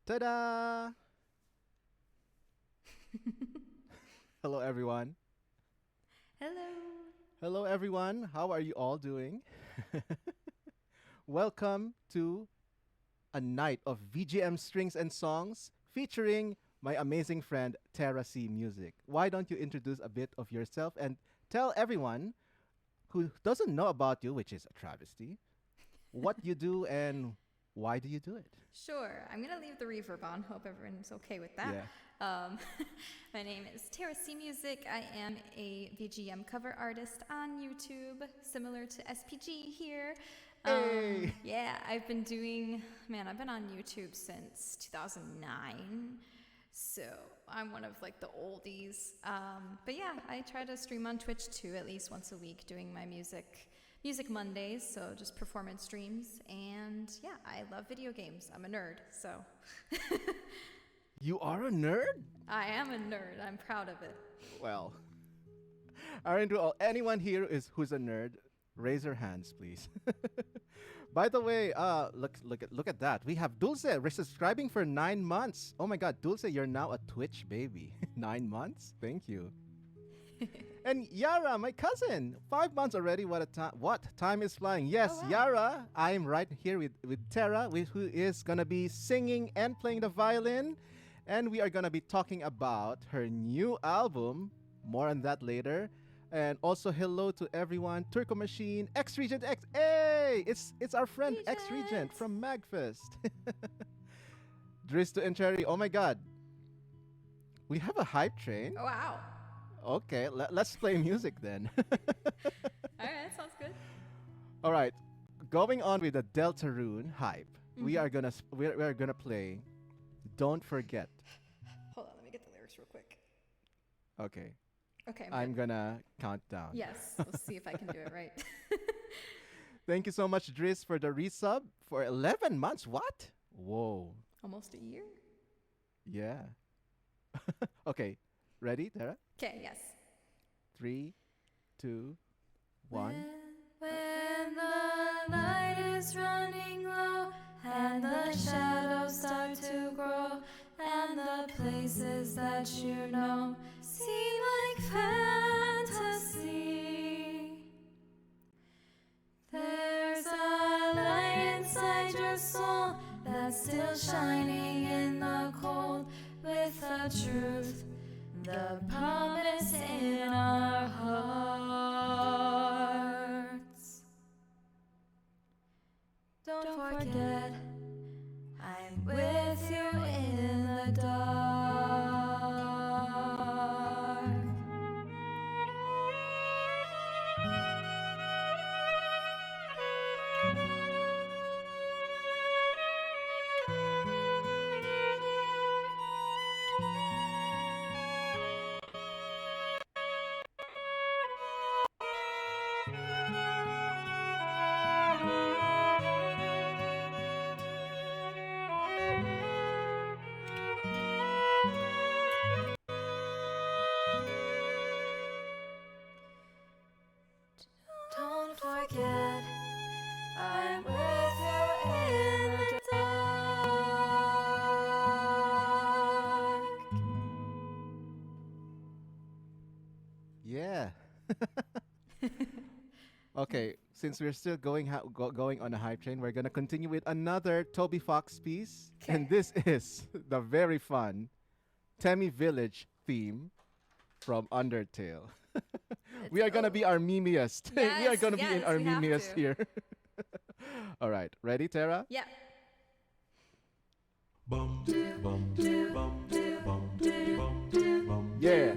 Ta-da! Hello, everyone. Hello. Hello, everyone. How are you all doing? Welcome to a night of VGM Strings and Songs featuring my amazing friend Tera C Music. Why don't you introduce a bit of yourself and tell everyone who doesn't know about you, which is a travesty, what you do and why do you do it? Sure, I'm gonna leave the reverb on. Hope everyone's okay with that. Yeah. My name is Tera C Music. I am a VGM cover artist on YouTube, similar to SPG here. Hey! Yeah, I've been on YouTube since 2009. So I'm one of like the oldies. But yeah, I try to stream on Twitch too, at least once a week, doing my music Mondays, so just performance streams. And yeah, I love video games. I'm a nerd, so. You are a nerd? I am a nerd. I'm proud of it. Well, anyone here who's a nerd, raise your hands, please. By the way, look at that. We have Dulce resubscribing for 9 months. Oh my God, Dulce, you're now a Twitch baby. 9 months? Thank you. And Yara, my cousin, 5 months already. What time is flying? Yes, Oh, wow. Yara, I'm right here with Tera, who is gonna be singing and playing the violin, and we are gonna be talking about her new album. More on that later. And also hello to everyone. Turco Machine, X Regent X. Hey, it's our friend Regent. X Regent from Magfest. Dristo and Cherry. Oh my God, we have a hype train. Oh, wow. Okay, let's play music then. All right, sounds good. All right, going on with the Deltarune hype. We are gonna play "Don't Forget." Hold on, let me get the lyrics real quick. Okay, Okay, I'm gonna count down. Yes, we'll see if I can do it right. Thank you so much, Driz, for the resub for 11 months. What? Whoa. Almost a year? Yeah. Okay, ready, Tara? Okay, yes. 3, 2, 1. When the light is running low and the shadows start to grow and the places that you know seem like fantasy, there's a light inside your soul that's still shining in the cold with the truth, the promise in our hearts. Don't forget, I'm with you in the dark. Don't forget, I'm with you in the dark. Yeah. Okay, since we're still going on a hype train, we're gonna continue with another Toby Fox piece, and this is the very fun Temmie Village theme from Undertale. We are gonna be our memeiest. We are Yes, gonna be in yes, our we have memeiest to. here. All right, ready, Tara? Yep. Yeah.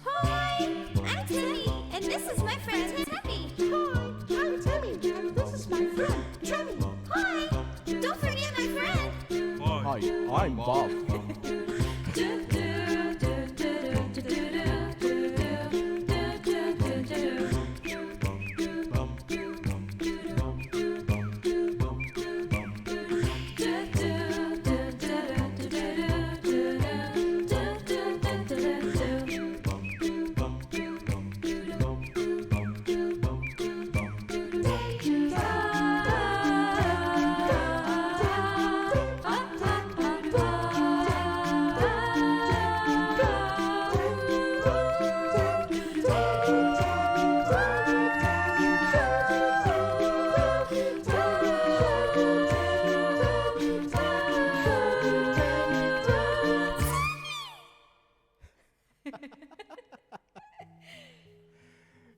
Hi, I'm Timmy, and this is my friend Timmy. Hi, I'm Timmy, and this is my friend Timmy. Hi, don't forget my friend. Hi, I'm Bob.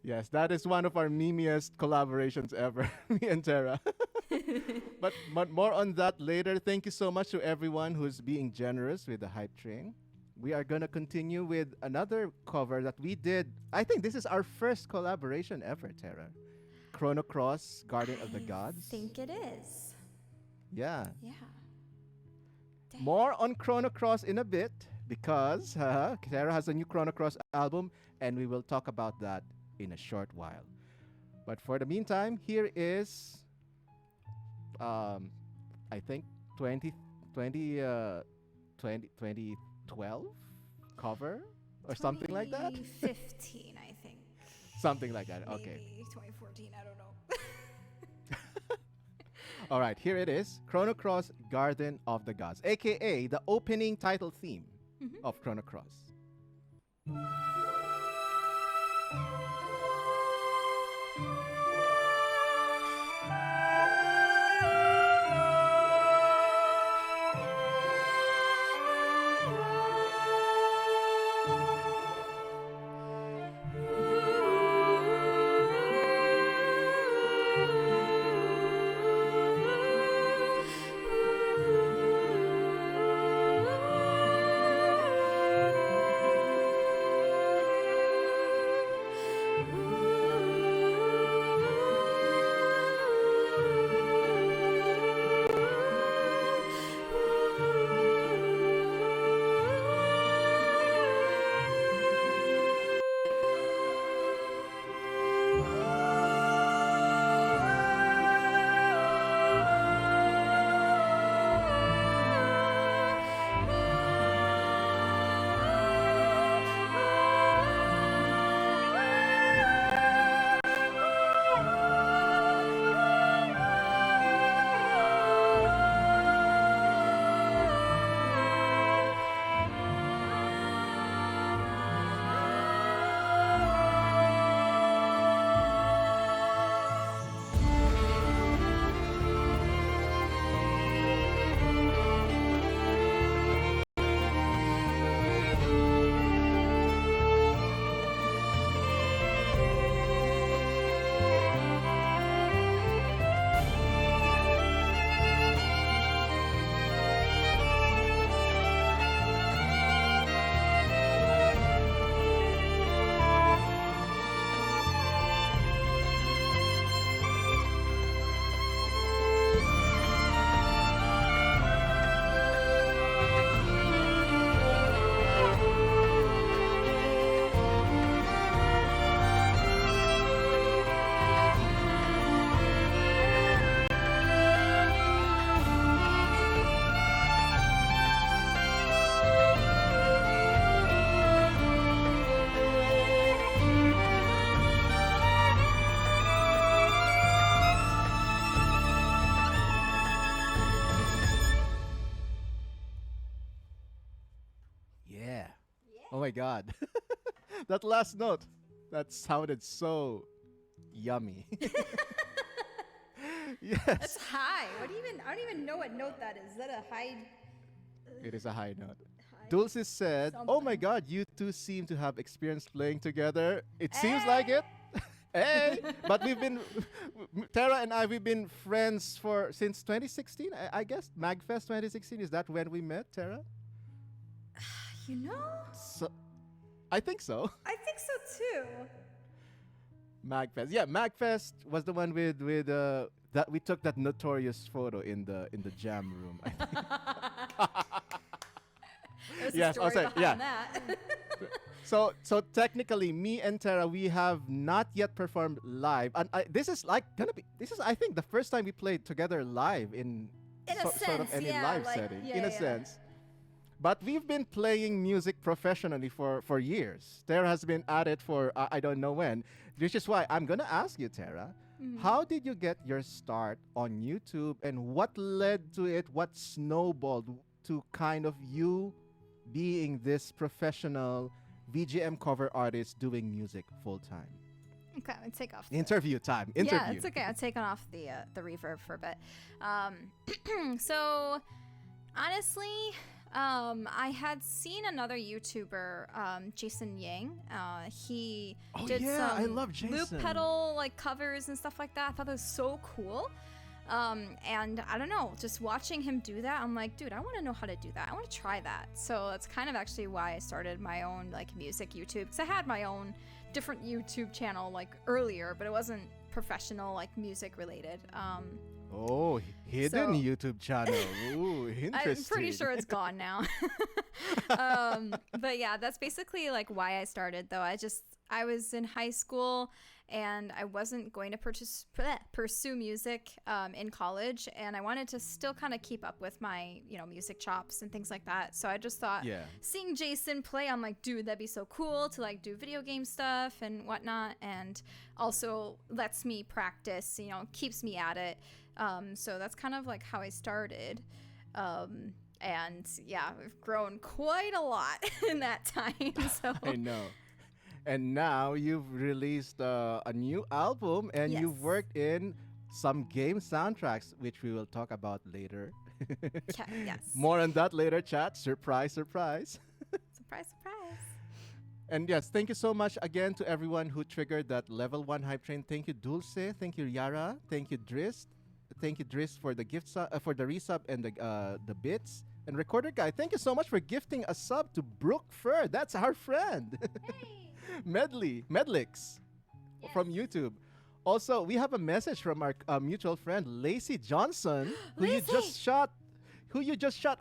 Yes, that is one of our memeiest collaborations ever, me and Tara. But more on that later. Thank you so much to everyone who's being generous with the hype train. We are gonna continue with another cover that we did. I think this is our first collaboration ever, Tara. Chrono Cross, Guardian of the Gods. I think it is. Yeah. Yeah. Dang. More on Chrono Cross in a bit because Tara has a new Chrono Cross album and we will talk about that in a short while. But for the meantime, here is I think 2012 cover or something like that. 2015, I think. Something like that. Okay. Maybe 2014, I don't know. All right, here it is. Chrono Cross Garden of the Gods, aka the opening title theme of Chrono Cross. Yeah. Oh my god. That last note, that sounded so yummy. That's Yes. high. What do you even? I don't even know what note that is. Is that a high? It is a high note. High Dulce said, "Oh my something. god, you two seem to have experience playing together. It seems like Eh. it." Hey, but Tara and I, we've been friends for since 2016. I guess Magfest 2016. Is that when we met, Tara? You know, So, I think so. I think so too. Magfest. Yeah, Magfest was the one with that we took that notorious photo in the jam room. I think. There's a Yes, story sorry, behind yeah. that. So technically, me and Tara, we have not yet performed live, and this is like gonna be. This is, I think, the first time we played together live in In a sort of sense, any yeah, live like, setting. yeah, In a yeah. sense. But we've been playing music professionally for years. Tara has been at it for I don't know when. Which is why I'm gonna ask you, Tara, how did you get your start on YouTube, and what led to it? What snowballed to kind of you being this professional VGM cover artist doing music full time? Okay, I'm gonna take off. Interview time. Yeah, Interview. it's okay. I'm taking off the reverb for a bit. So honestly, I had seen another YouTuber, Jason Yang. He Oh, did yeah, some I love Jason. loop pedal like covers and stuff like that. I thought that was so cool. And I don't know, just watching him do that, I'm like, dude, I want to know how to do that. I want to try that. So that's kind of actually why I started my own like music YouTube, because I had my own different YouTube channel like earlier, but it wasn't professional like music related. Oh, hidden So- YouTube channel. Ooh, interesting. I'm pretty sure it's gone now. But yeah, that's basically like why I started though. I was in high school and I wasn't going to pursue music in college, and I wanted to still kind of keep up with my, music chops and things like that. So I just thought, Yeah. seeing Jason play, I'm like, dude, that'd be so cool to like do video game stuff and whatnot, and also lets me practice, keeps me at it. So that's kind of like how I started. And yeah, we've grown quite a lot in that time. So I know. And now you've released a new album, and Yes. you've worked in some game soundtracks, which we will talk about later. yes. More on that later, chat. Surprise, surprise. Surprise, surprise. And yes, thank you so much again to everyone who triggered that level 1 hype train. Thank you, Dulce. Thank you, Yara. Thank you, Drist. Thank you, Drist, for the for the resub and the bits. And Recorder Guy, thank you so much for gifting a sub to Brooke Fur. That's our friend. Hey. Medlix from YouTube. Also, we have a message from our mutual friend Lacey Johnson, who you just shot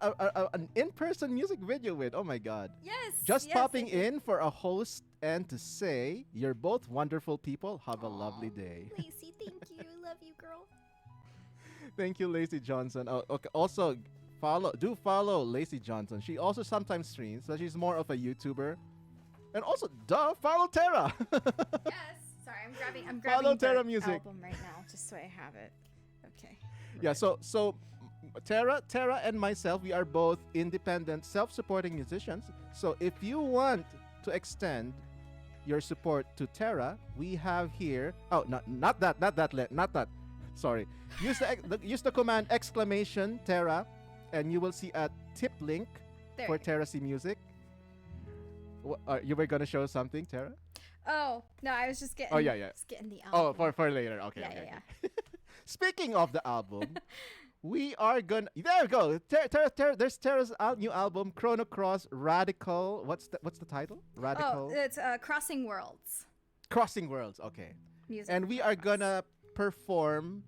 an in-person music video with. Oh my God! Yes. Just yes, popping thank you. in for a host and to say you're both wonderful people. Have a lovely day. Lacey, thank you. Love you, girl. Thank you, Lacey Johnson. Oh, okay. Also, follow Lacey Johnson. She also sometimes streams, but she's more of a YouTuber. And also, follow Tara. Yes. Sorry, I'm grabbing Follow the Tera music. album right now, just so I have it. Okay. Yeah, so Tara and myself, we are both independent, self-supporting musicians. So if you want to extend your support to Tara, we have here. Oh, not that. Sorry. Use the command !Tara, and you will see a tip link There. for Tera C Music. You were gonna show something, Tara? Oh no, I was just getting. Oh, yeah. Just getting the Oh, album. for later. Okay. Yeah, okay, yeah, okay. Speaking of the album, we are gonna. There we go. There's Tara's new album, Chrono Cross Radical. What's the title? Radical Oh, it's Crossing Worlds. Crossing Worlds. Okay. Music. And we are gonna perform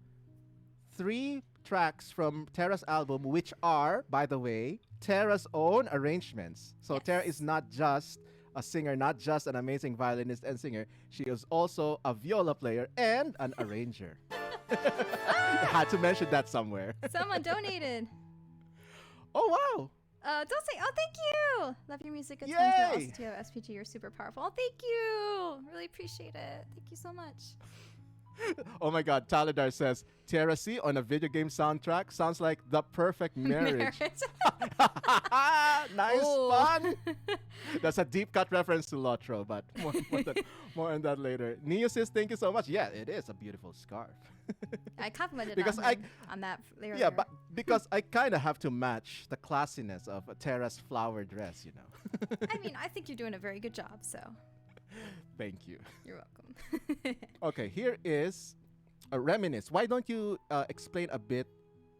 3 tracks from Tara's album, which are, by the way, Tara's own arrangements. So Yes. Tara is not just a singer, not just an amazing violinist and singer. She is also a viola player and an arranger. I had to mention that somewhere. Someone donated. Oh, wow. Don't say. Oh, thank you. Love your music. It's Yay! fun to also to have SPG. You're super powerful. Oh, thank you. Really appreciate it. Thank you so much. Oh my God, Taladar says, Tera C on a video game soundtrack sounds like the perfect marriage. Nice Oh. fun. That's a deep cut reference to Lotro, but more on that later. Neo says, thank you so much. Yeah, it is a beautiful scarf. I complimented Because on him on that earlier. Yeah, but because I kind of have to match the classiness of Tera's flower dress, you know. I mean, I think you're doing a very good job, so Thank you. you're welcome. Okay, here is a reminisce. Why don't you explain a bit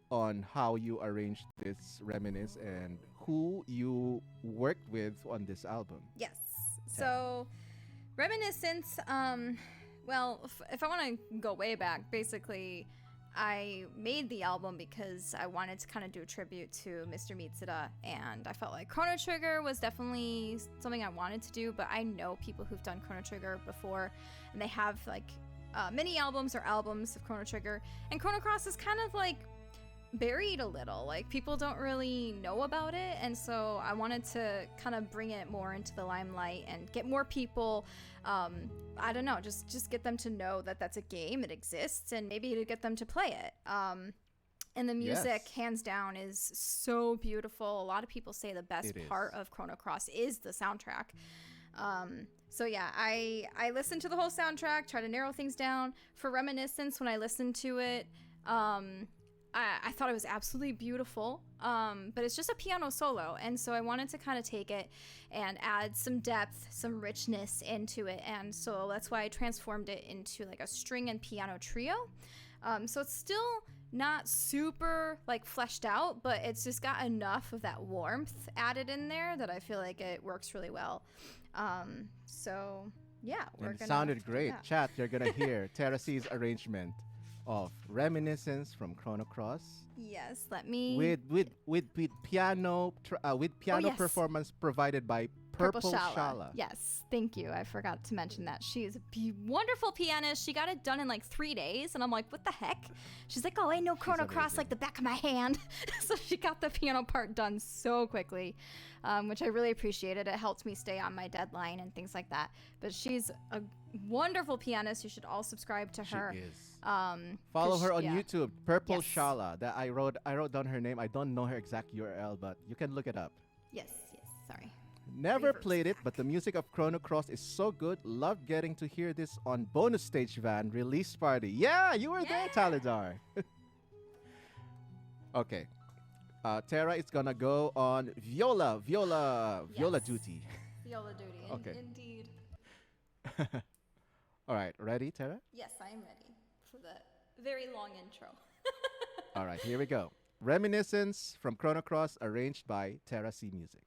on how you arranged this reminisce and who you worked with on this album? Yes. So, Reminiscence, well, if I want to go way back, basically, I made the album because I wanted to kind of do a tribute to Mr. Mitsuda, and I felt like Chrono Trigger was definitely something I wanted to do, but I know people who've done Chrono Trigger before, and they have like mini albums or albums of Chrono Trigger, and Chrono Cross is kind of like buried a little, like people don't really know about it, and so I wanted to kind of bring it more into the limelight and get more people, I don't know, just get them to know that that's a game, it exists, and maybe to get them to play it. And the music, Yes. hands down, is so beautiful. A lot of people say the best It part is. of Chrono Cross is the soundtrack. So yeah, I listened to the whole soundtrack, try to narrow things down. For Reminiscence, when I listened to it, I thought it was absolutely beautiful, but it's just a piano solo, and so I wanted to kind of take it and add some depth, some richness into it, and so that's why I transformed it into like a string and piano trio. So it's still not super like fleshed out, but it's just got enough of that warmth added in there that I feel like it works really well. So yeah, we're And it gonna sounded do great. that. Chat, you're gonna hear Tera C's arrangement of Reminiscence from Chrono Cross Yes, let me with piano yes. performance provided by Purple Shala. Yes, thank you. I forgot to mention that. She is a wonderful pianist. She got it done in like 3 days, and I'm like, what the heck? She's like, oh, I know Chrono Cross amazing. like the back of my hand. So she got the piano part done so quickly, which I really appreciated. It helped me stay on my deadline and things like that. But she's a wonderful pianist. You should all subscribe to her. She is. Follow 'Cause her on yeah. YouTube, Purple Yes. Shala. That I wrote down her name. I don't know her exact URL, but you can look it up. Yes, sorry. Never Reverse played it, but the music of Chrono Cross is so good. Loved getting to hear this on Bonus Stage Van release party. Yeah, you were there, Taladar. Okay. Tera is gonna go on viola Yes. duty. Viola duty. Okay. Indeed. All right, ready, Tera? Yes, I am ready for the very long intro. All right, here we go. Reminiscence from Chrono Cross, arranged by Tera C Music.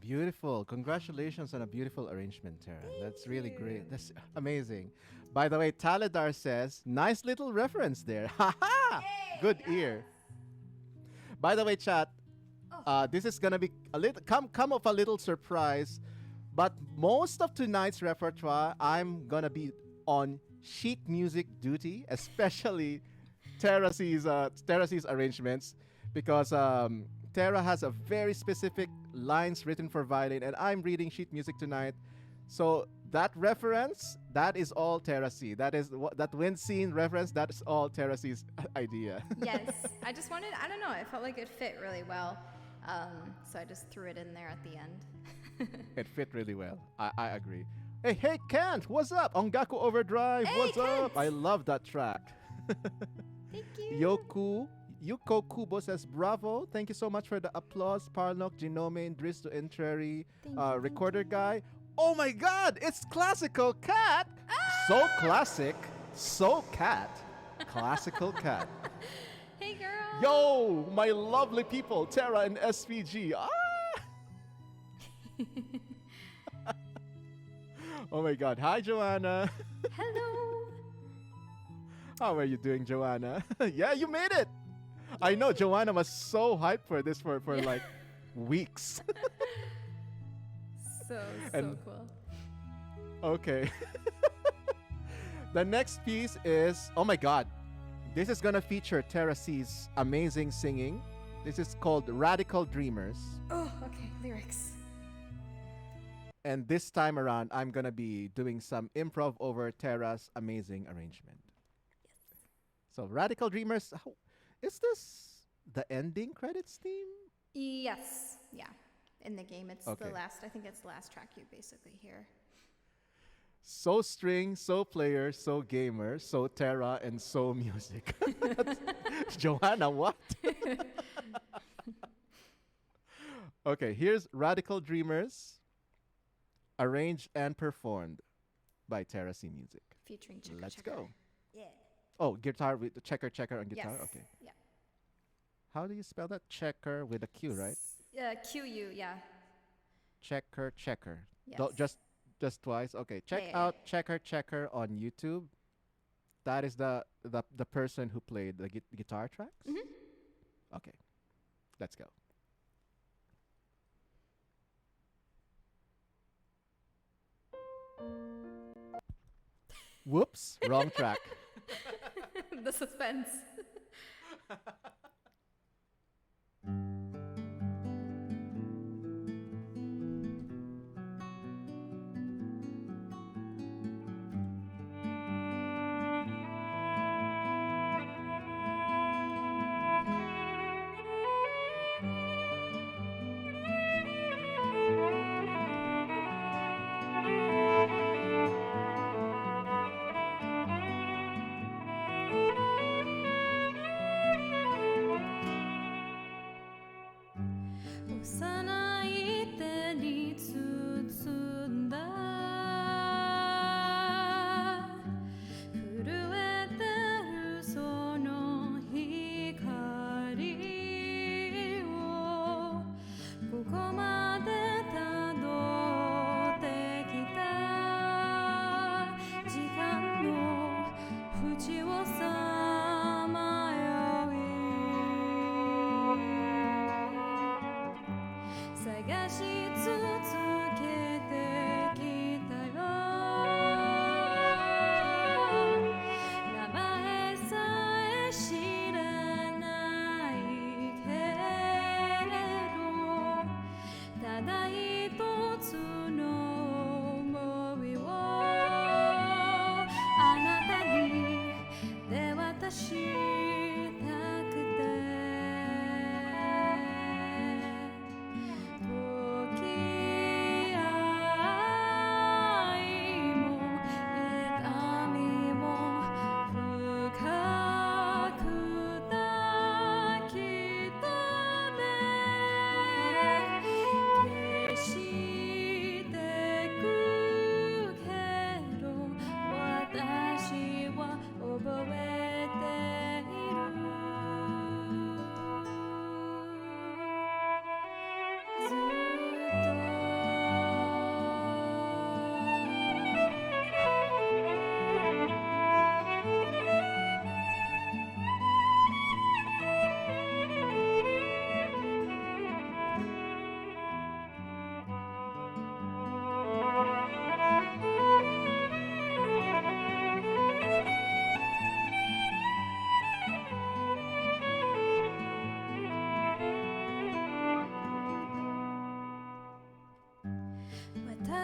Beautiful. Congratulations on a beautiful arrangement, Tara. That's Thank really you. great. That's amazing. By the way, Taladar says, nice little reference there. Ha ha! Good ear. By the way, chat, Oh. this is gonna be a little come of a little surprise, but most of tonight's repertoire, I'm gonna be on sheet music duty, especially Terrace's arrangements, because Terra has a very specific lines written for violin, and I'm reading sheet music tonight. So that reference, that is all Terrace. That is that wind scene reference. That is all Terrace's idea. Yes, I just wanted, I don't know, I felt like it fit really well. So I just threw it in there at the end. It fit really well. I agree. Hey, Kent, what's up? Ongaku Overdrive, Hey, what's up? Kent! I love that track. Thank you. Yuko Kubo says, bravo. Thank you so much for the applause. Parnok, Genome, Dristo Entreri, Thank recorder you. guy. Oh my god, it's Classical Cat. So classic, so cat. Classical Cat. Hey, girl. Yo, my lovely people, Terra and SVG. Oh my god. Hi, Joanna. Hello. How are you doing, Joanna? Yeah, you made it. I know Joanna was so hyped for this for like weeks. So And- cool. Okay. The next piece is, oh my god. This is gonna feature Tara C's amazing singing. This is called Radical Dreamers. Oh, okay. Lyrics. And this time around, I'm gonna be doing some improv over Tara's amazing arrangement. So Radical Dreamers, is this the ending credits theme? Yes. Yeah. In the game, it's Okay. the last, I think it's the last track you basically hear. So string, so player, so gamer, so Terra, and so music. Joanna, what? Okay, here's Radical Dreamers, arranged and performed by Terra C Music. Featuring Checker Let's Checker. go. Yeah. Oh, guitar with the checker on guitar? Yes. Okay. Yeah. How do you spell that? Checker with a Q, right? QU, yeah. Checker. Yes. Just twice. Okay. Check Yeah. out Checker on YouTube. That is the person who played the guitar tracks. Mhm. Okay. Let's go. Whoops, wrong track. The suspense.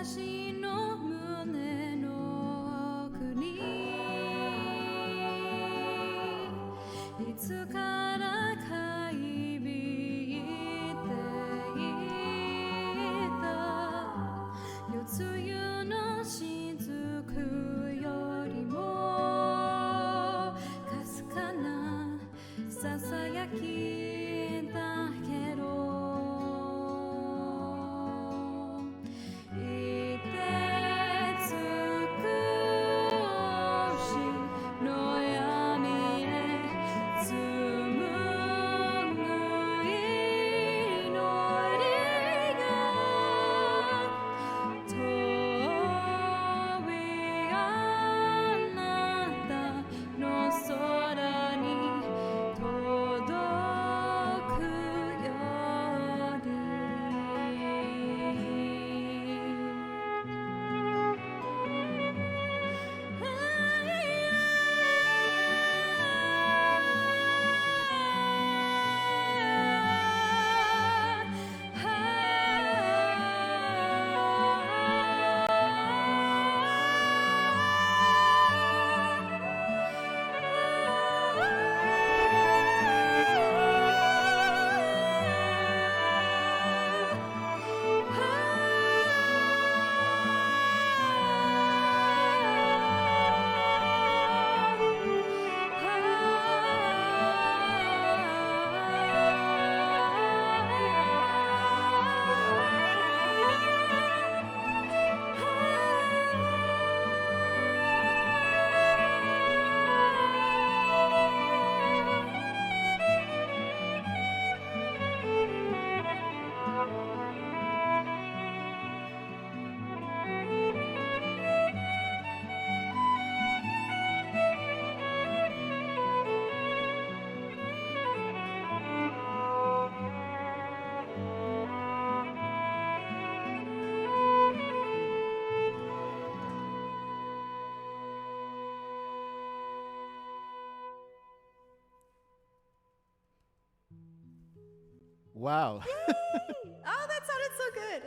私の胸の奥にいつからかいびいていた夜露の雫よりもかすかなささやきだけどいてつくしの闇へ紡ぐ祈りが遠いあなたの空に届くよWow. Oh, that sounded so good.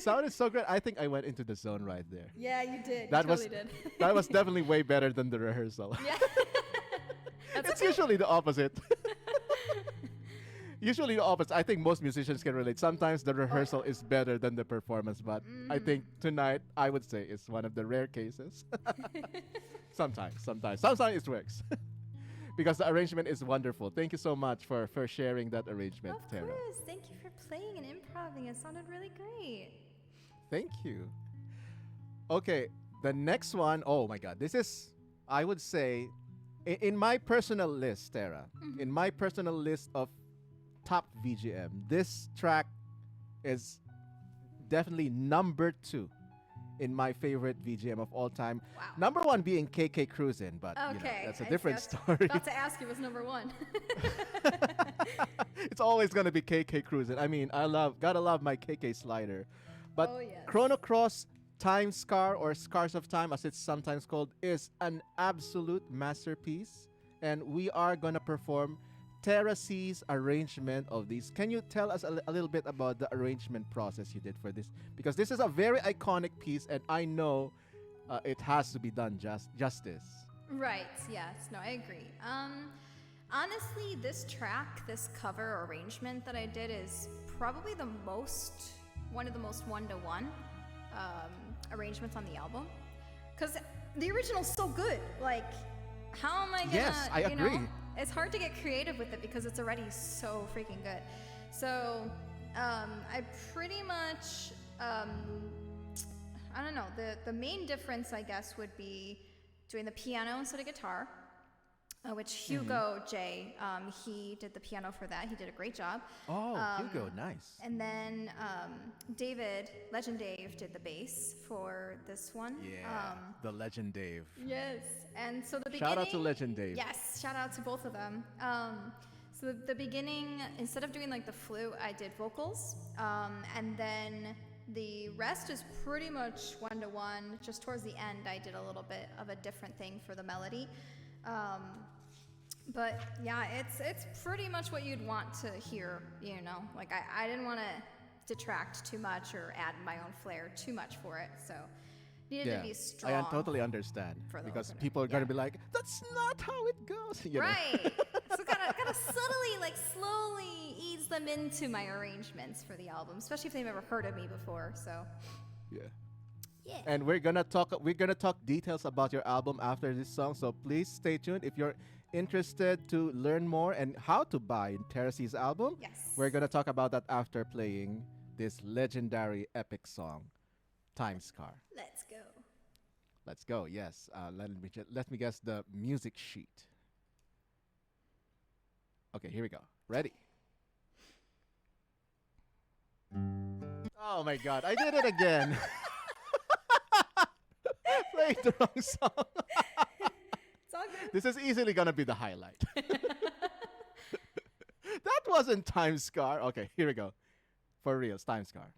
Sounded so good. I think I went into the zone right there. Yeah, you did. That you was totally did. that was definitely way better than the rehearsal. Yeah. That's It's okay. usually the opposite. Usually the opposite. I think most musicians can relate. Sometimes the rehearsal is better than the performance, but I think tonight I would say it's one of the rare cases. Sometimes it works. Because the arrangement is wonderful. Thank you so much for sharing that arrangement, Of Tara. course. Thank you for playing and improvising. It sounded really great. Thank you. Okay, the next one, oh my God, this is, I would say, in my personal list, Tara, in my personal list of top VGM, this track is definitely number 2 in my favorite VGM of all time. Wow. Number 1 being KK Cruisin', but you know, Okay. that's a I different see. I story. was about to ask you, was number 1. It's always gonna be KK Cruisin'. I mean, gotta love my KK slider. But Oh, yes. Chrono Cross Time Scar, or Scars of Time as it's sometimes called, is an absolute masterpiece. And we are gonna perform Tera C's arrangement of these. Can you tell us a little bit about the arrangement process you did for this? Because this is a very iconic piece, and I know it has to be done justice. Right. Yes. No, I agree. Honestly, this track, this cover arrangement that I did is probably one of the most one-to-one arrangements on the album. Because the original's so good. Like, how am I gonna, Yes, I agree. It's hard to get creative with it because it's already so freaking good. So, I pretty much, I don't know, the main difference, I guess, would be doing the piano instead of guitar, which Hugo J, he did the piano for that. He did a great job. Oh, Hugo, nice. And then David, Legend Dave, did the bass for this one. Yeah, the Legend Dave. Yes, and so the beginning. Shout out to Legend Dave. Yes, shout out to both of them. So the beginning, instead of doing like the flute, I did vocals, and then the rest is pretty much one-to-one. Just towards the end, I did a little bit of a different thing for the melody. But yeah, it's pretty much what you'd want to hear, you know. Like I didn't want to detract too much or add my own flair too much for it. So needed to be strong. I totally understand for the because opener. people are gonna be like, "That's not how it goes." You know? Right. So gotta subtly, like slowly ease them into my arrangements for the album, especially if they've never heard of me before. So Yeah. yeah. And we're gonna talk details about your album after this song. So please stay tuned if you're interested to learn more and how to buy Terrace's album. Yes. We're gonna talk about that after playing this legendary epic song, Time Scar. Let's go. Let's go. Yes. Let me guess the music sheet. Okay, here we go. Ready? Oh my God! I did it again. Played the wrong song. It's all good. This is easily gonna be the highlight. That wasn't Time Scar. Okay, here we go. For real, it's Time Scar.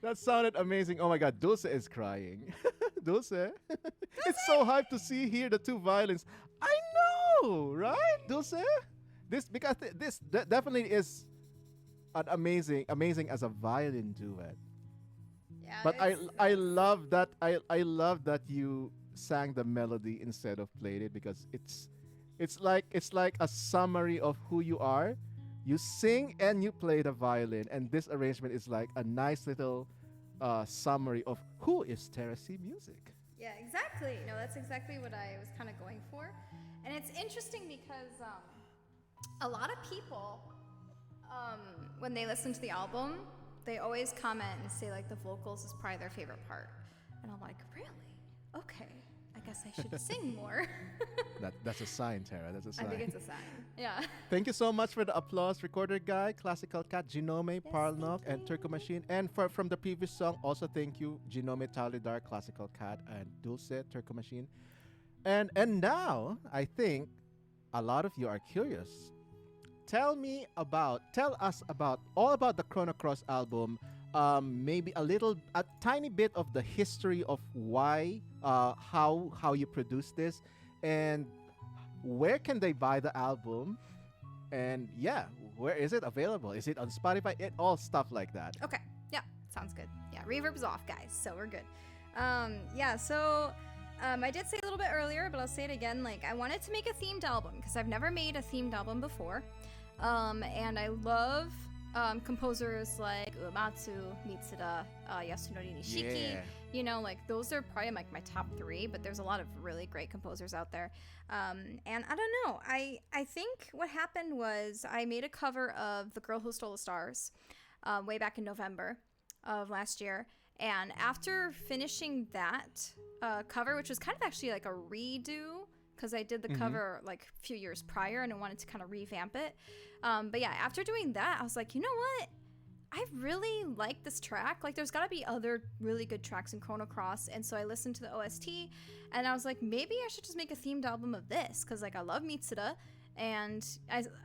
That sounded amazing. Oh my God, Dulce is crying. Dulce, it's so hyped to see here the two violins. I know, right, Dulce? This because definitely is an amazing as a violin duet. Yeah. But I love that I love that you sang the melody instead of played it because it's like a summary of who you are. You sing and you play the violin, and this arrangement is like a nice little summary of who is Terrace Music. Yeah, exactly. No, that's exactly what I was kind of going for. And it's interesting because a lot of people, when they listen to the album, they always comment and say like the vocals is probably their favorite part. And I'm like, really? Okay. I guess I should sing more. That's a sign, Tara. That's a sign. I think it's a sign. Yeah. Thank you so much for the applause, Recorder Guy, Classical Cat, Genome, Parlnok, and Turco Machine. And from the previous song, also thank you, Genome, Talidar, Classical Cat, and Dulce, Turco Machine. And now, I think a lot of you are curious. Tell us all about the Chrono Cross album. Maybe a tiny bit of the history of why, how you produced this, and where can they buy the album, and yeah, where is it available? Is it on Spotify? All stuff like that. Okay. Yeah. Sounds good. Yeah, reverb's off, guys, so we're good. Yeah, so I did say a little bit earlier, but I'll say it again. Like, I wanted to make a themed album because I've never made a themed album before. And I love composers like Uematsu, Mitsuda, Yasunori Nishiki. Yeah. You know, like, those are probably like my top 3, but there's a lot of really great composers out there. And I don't know. I think what happened was I made a cover of The Girl Who Stole the Stars way back in November of last year. And after finishing that cover, which was kind of actually like a redo, because I did the cover like a few years prior and I wanted to kind of revamp it. But yeah, after doing that, I was like, you know what? I really like this track. Like, there's got to be other really good tracks in Chrono Cross. And so I listened to the OST and I was like, maybe I should just make a themed album of this, because like I love Mitsuda. And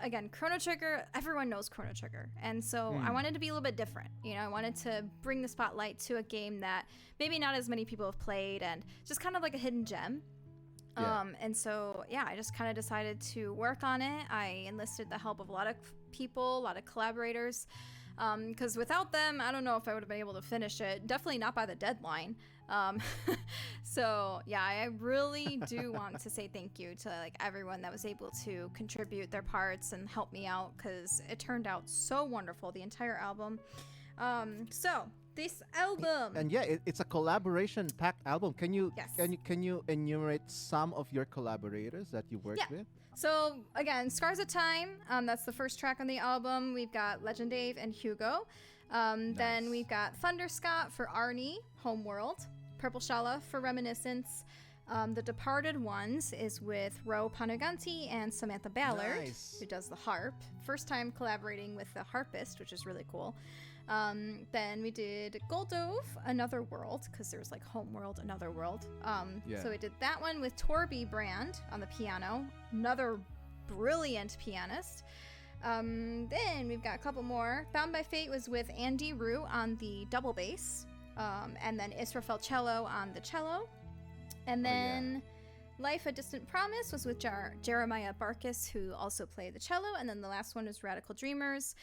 again, Chrono Trigger, everyone knows Chrono Trigger. And so I wanted to be a little bit different. You know, I wanted to bring the spotlight to a game that maybe not as many people have played, and just kind of like a hidden gem. Yeah. And so, yeah, I just kind of decided to work on it. I enlisted the help of a lot of people, a lot of collaborators. Because without them, I don't know if I would have been able to finish it. Definitely not by the deadline. So yeah, I really do want to say thank you to like everyone that was able to contribute their parts and help me out, because it turned out so wonderful, the entire album. So this album, And yeah, it's a collaboration packed album. Can you Yes. can you enumerate some of your collaborators that you worked with? So again, Scars of Time, that's the first track on the album. We've got Legend Dave and Hugo. Then Nice. we've got Thunder Scott for Arnie, Homeworld. Purple Shala for Reminiscence. The Departed Ones is with Ro Panuganti and Samantha Ballard, Nice. who does the harp. First time collaborating with the harpist, which is really cool. Then we did Goldove, Another World, because there's like Homeworld, Another World. Yeah. So we did that one with Torby Brand on the piano, another brilliant pianist. Then we've got a couple more. Bound by Fate was with Andy Rue on the double bass, and then Israfel Cello on the cello. And Oh, yeah. then Life a Distant Promise was with Jeremiah Barkis, who also played the cello. And then the last one is Radical Dreamers,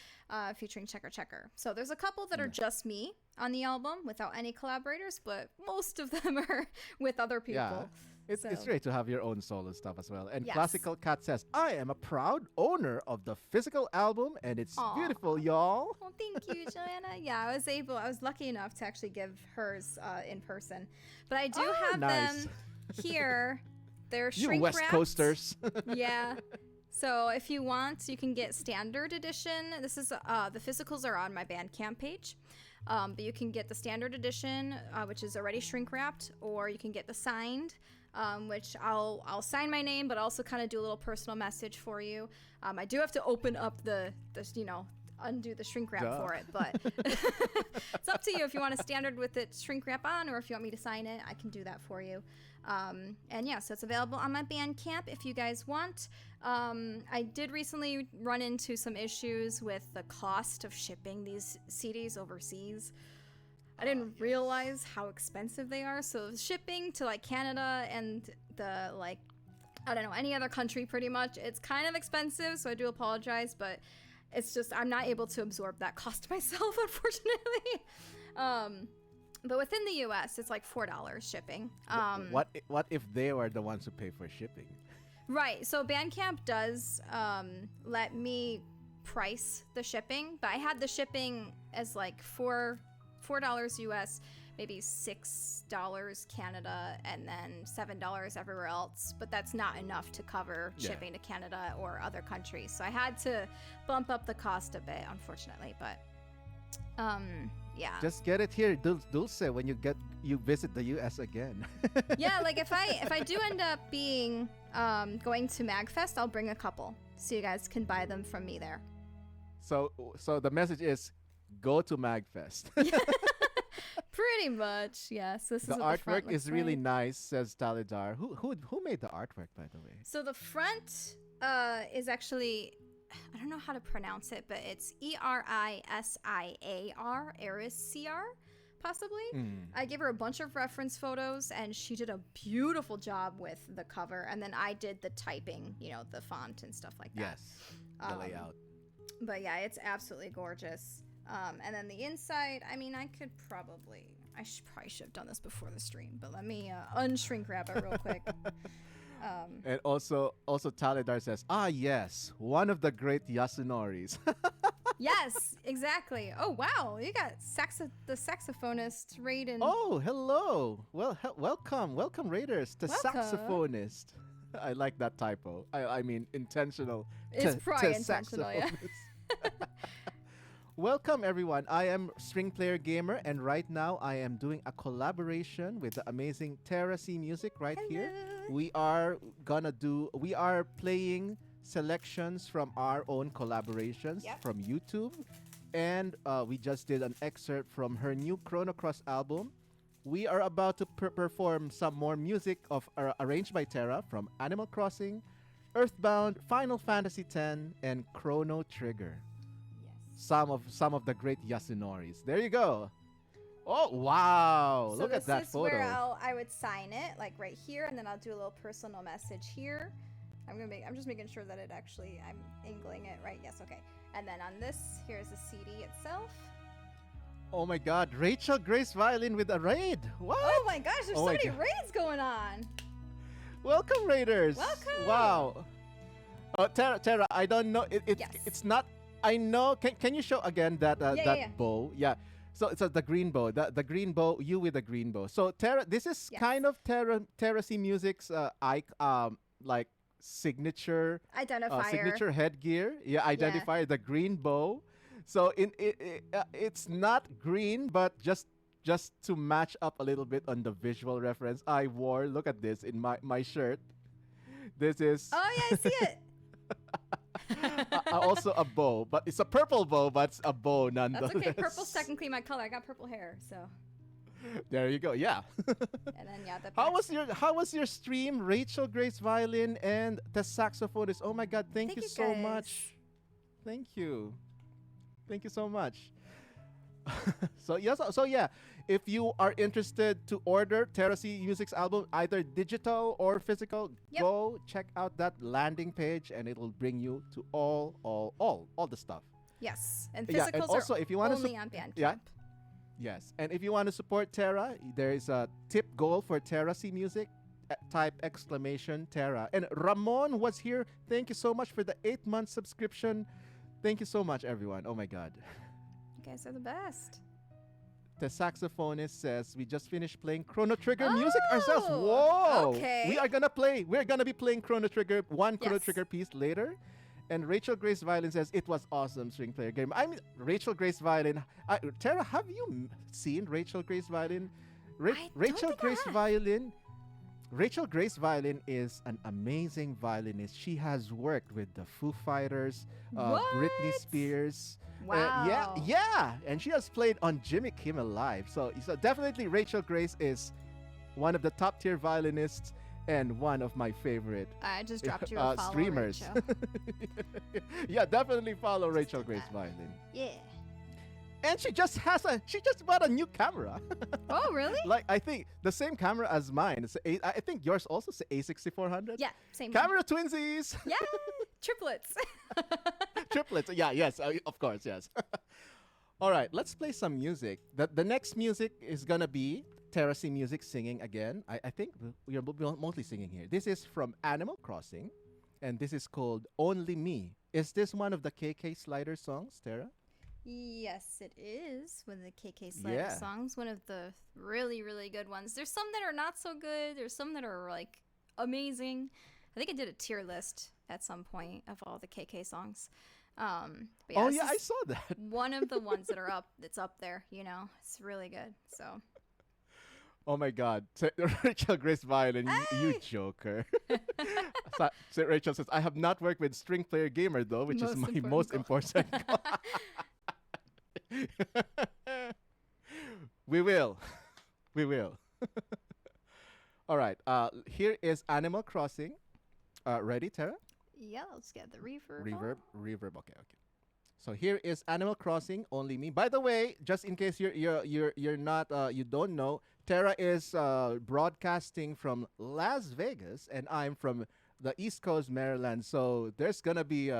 featuring Checker Checker. So there's a couple that are just me on the album without any collaborators, but most of them are with other people. Yeah. It's So- great to have your own solo stuff as well. And Yes. Classical Cat says, I am a proud owner of the physical album, and it's Aw. beautiful, y'all. Well, thank you, Joanna. Yeah, I was lucky enough to actually give hers in person. But I do Ah, have nice. them here. They're You shrink West wrapped. Coasters. Yeah. So if you want, you can get standard edition. This is the physicals are on my Bandcamp page. But you can get the standard edition, which is already shrink wrapped, or you can get the signed, which I'll sign my name, but also kind of do a little personal message for you. I do have to open up the undo the shrink wrap Duh. for it, but it's up to you if you want a standard with it shrink wrap on, or if you want me to sign it, I can do that for you. And yeah, so it's available on my Bandcamp if you guys want. I did recently run into some issues with the cost of shipping these CDs overseas. I didn't realize how expensive they are. So shipping to like Canada and the like, I don't know, any other country pretty much, it's kind of expensive. So I do apologize, but it's just I'm not able to absorb that cost myself, unfortunately. But within the U.S., it's like $4 shipping. What if they were the ones who pay for shipping? Right. So Bandcamp does let me price the shipping, but I had the shipping as like $4 US, maybe $6 Canada, and then $7 everywhere else. But that's not enough to cover Yeah. shipping to Canada or other countries. So I had to bump up the cost a bit, unfortunately. But yeah. Just get it here, Dulce, when you visit the U.S. again. Yeah, like if I do end up being going to MagFest, I'll bring a couple so you guys can buy them from me there. So the message is, go to MagFest. Pretty much, yes. This The is what the front artwork is looks really like. nice, says Talidar. Who made the artwork, by the way? So the front is actually, I don't know how to pronounce it, but it's ERISIAR, Eris-CR, possibly. I gave her a bunch of reference photos, and she did a beautiful job with the cover. And then I did the typing, the font and stuff like that. Yes, the layout. But yeah, it's absolutely gorgeous. And then the inside, I mean, probably should have done this before the stream, but let me unshrink wrap it real quick. And also Talidar says, ah yes, one of the great Yasunoris. Yes, exactly. Oh wow, you got the saxophonist Raiden. Oh, hello. Well, welcome Raiders, the Welcome. saxophonist. I like that typo. I mean intentional. It's probably intentional, yeah. saxophonist. Welcome everyone. I am String Player Gamer, and right now I am doing a collaboration with the amazing Tera C Music right here. We are playing selections from our own collaborations from YouTube, and we just did an excerpt from her new Chrono Cross album. We are about to perform some more music arranged by Tera from Animal Crossing, Earthbound, Final Fantasy X, and Chrono Trigger. Some of the great Yasunoris. There you go. Oh wow! So look at that photo. This is where I would sign it, like right here, and then I'll do a little personal message here. I'm just making sure that I'm angling it right. Yes, okay. And then on this, here's the CD itself. Oh my God! Rachel Grace Violin with a raid. What? Oh my gosh! There's so many raids going on. Welcome, Raiders. Welcome. Wow. Tera, I don't know. It's not. I know. Can you show again that bow? Yeah. So it's the green bow. The green bow. You with the green bow. So Tera, this is kind of Tera C Music's like signature signature headgear. Yeah, identifier, the green bow. So it's not green, but just to match up a little bit on the visual reference, I wore. Look at this in my shirt. This is. Oh yeah, I see it. Also a bow, but it's a purple bow, but it's a bow nonetheless. That's okay. Purple's technically my color. I got purple hair, so. There you go. Yeah. And then the how was your stream, Rachel Grace Violin and the saxophonist? Oh my God! Thank you so much. Thank you so much. So yeah. If you are interested to order Tera C Music's album, either digital or physical, go check out that landing page, and it'll bring you to all the stuff. Yes, and physicals and also, are if you want only on Bandcamp. Yeah. Yes, and if you want to support Tera, there is a tip goal for Tera C Music. Type !Tera. And Ramon was here. Thank you so much for the 8-month subscription. Thank you so much, everyone. Oh my God. You guys are the best. The saxophonist says, we just finished playing Chrono Trigger music ourselves. Whoa! Okay. We're gonna be playing Chrono Trigger, Chrono Trigger piece later. And Rachel Grace Violin says, it was awesome, String Player Game. I mean, Rachel Grace Violin. Tera, have you seen Rachel Grace Violin? Rachel Grace Violin is an amazing violinist. She has worked with the Foo Fighters, Britney Spears. Wow. Yeah. And she has played on Jimmy Kimmel Live. So definitely Rachel Grace is one of the top tier violinists and one of my favorite I just dropped you a follow, streamers. Yeah, definitely follow Rachel Grace Violin. Yeah. And she just bought a new camera. Oh, really? Like, I think the same camera as mine. I think yours also is A6400. Yeah, same camera twinsies. Yeah, triplets. Triplets. Yeah, yes, of course, yes. All right, let's play some music. The next music is gonna be Tera C Music singing again. I think we are mostly singing here. This is from Animal Crossing, and this is called Only Me. Is this one of the KK Slider songs, Tera? Yes, it is one of the KK Slider songs. One of the really, really good ones. There's some that are not so good. There's some that are like amazing. I think I did a tier list at some point of all the KK songs. But yeah, I saw that. One of the ones that are up. It's up there. It's really good. So. Oh my God, Rachel Grace Violin, you joker. So Rachel says, I have not worked with String Player Gamer though, which is my most important goal. We will. All right. Here is Animal Crossing. Ready, Tera? Yeah, let's get the reverb. Reverb. Okay. So here is Animal Crossing, Only Me. By the way, just in case you're not you don't know, Tera is broadcasting from Las Vegas, and I'm from the East Coast, Maryland. So there's gonna be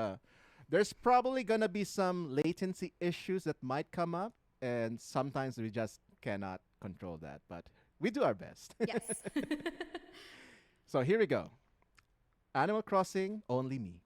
There's probably gonna be some latency issues that might come up, and sometimes we just cannot control that, but we do our best. Yes. So here we go. Animal Crossing, Only Me.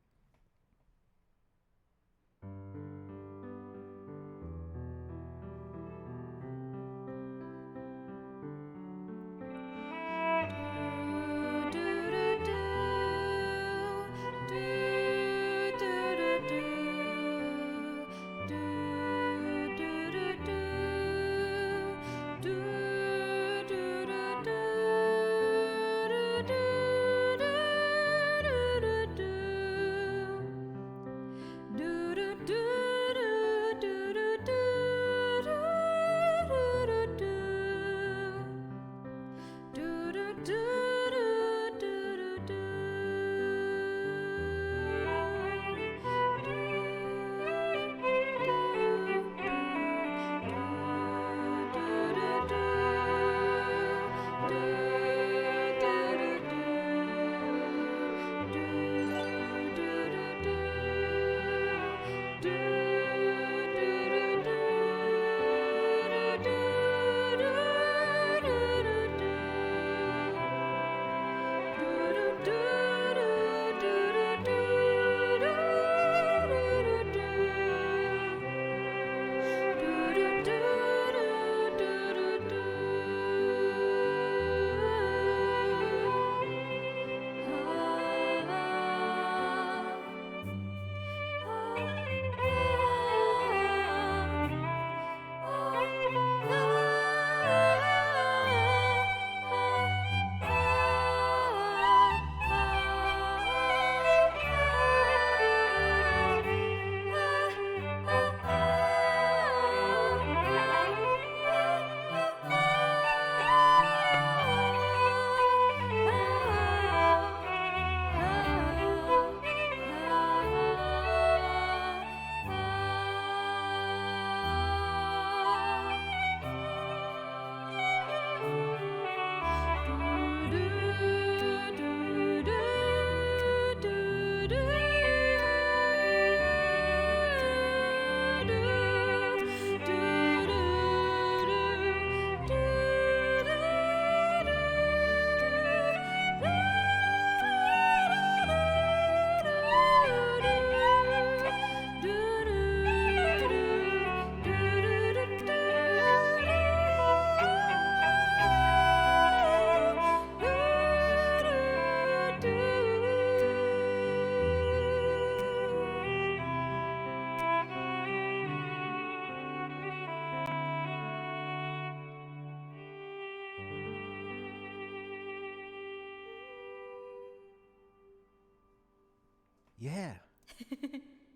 Yeah.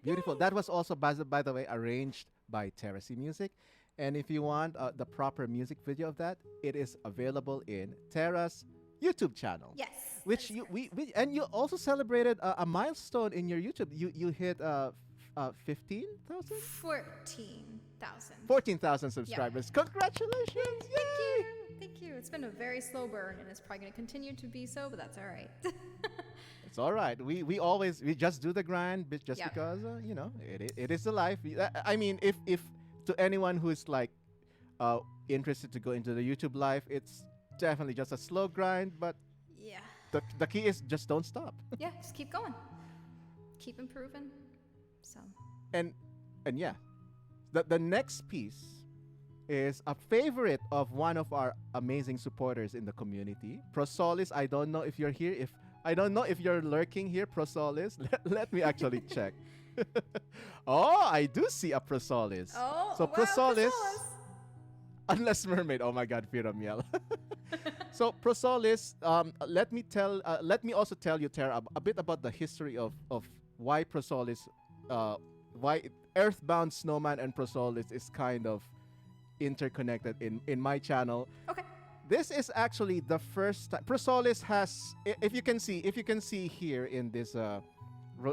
Beautiful. That was also, by the way, arranged by Tera Music. And if you want the proper music video of that, it is available in Tera's YouTube channel. Yes. Which we and you also celebrated a milestone in your YouTube. You hit 15,000? 14,000. 14,000 subscribers. Congratulations! Thank Yay! you. Thank you. It's been a very slow burn, and it's probably going to continue to be so, but that's all right. It's all right. We just do the grind just Yep. because it is the life. I mean, if to anyone who is like interested to go into the YouTube life, it's definitely just a slow grind. But Yeah. the key is just don't stop. Yeah, just keep going. Keep improving. So, And yeah, the next piece is a favorite of one of our amazing supporters in the community, Prosolis. I don't know if you're here. I don't know if you're lurking here, Prosolis. Let me actually check. Oh, I do see a Prosolis. oh, So wow, Prosolis, unless mermaid. Oh my God, Firamiel. So Prosolis, let me also tell you, Tara, a bit about the history of why Prosolis, why Earthbound Snowman and Prosolis is kind of interconnected in my channel. Okay. This is actually the first time Prosolis has, if you can see here in this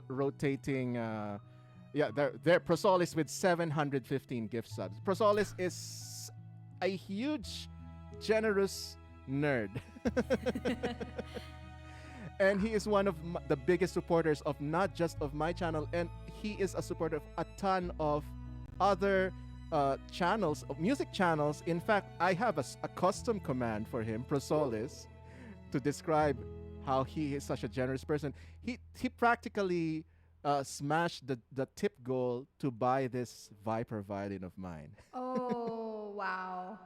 rotating, there Prosolis with 715 gift subs. Prosolis is a huge, generous nerd. and he is one of the biggest supporters of not just of my channel, and he is a supporter of a ton of other channels, of music channels. In fact, I have a custom command for him, Prosolis, to describe how he is such a generous person. He practically smashed the tip goal to buy this Viper violin of mine. Oh, wow.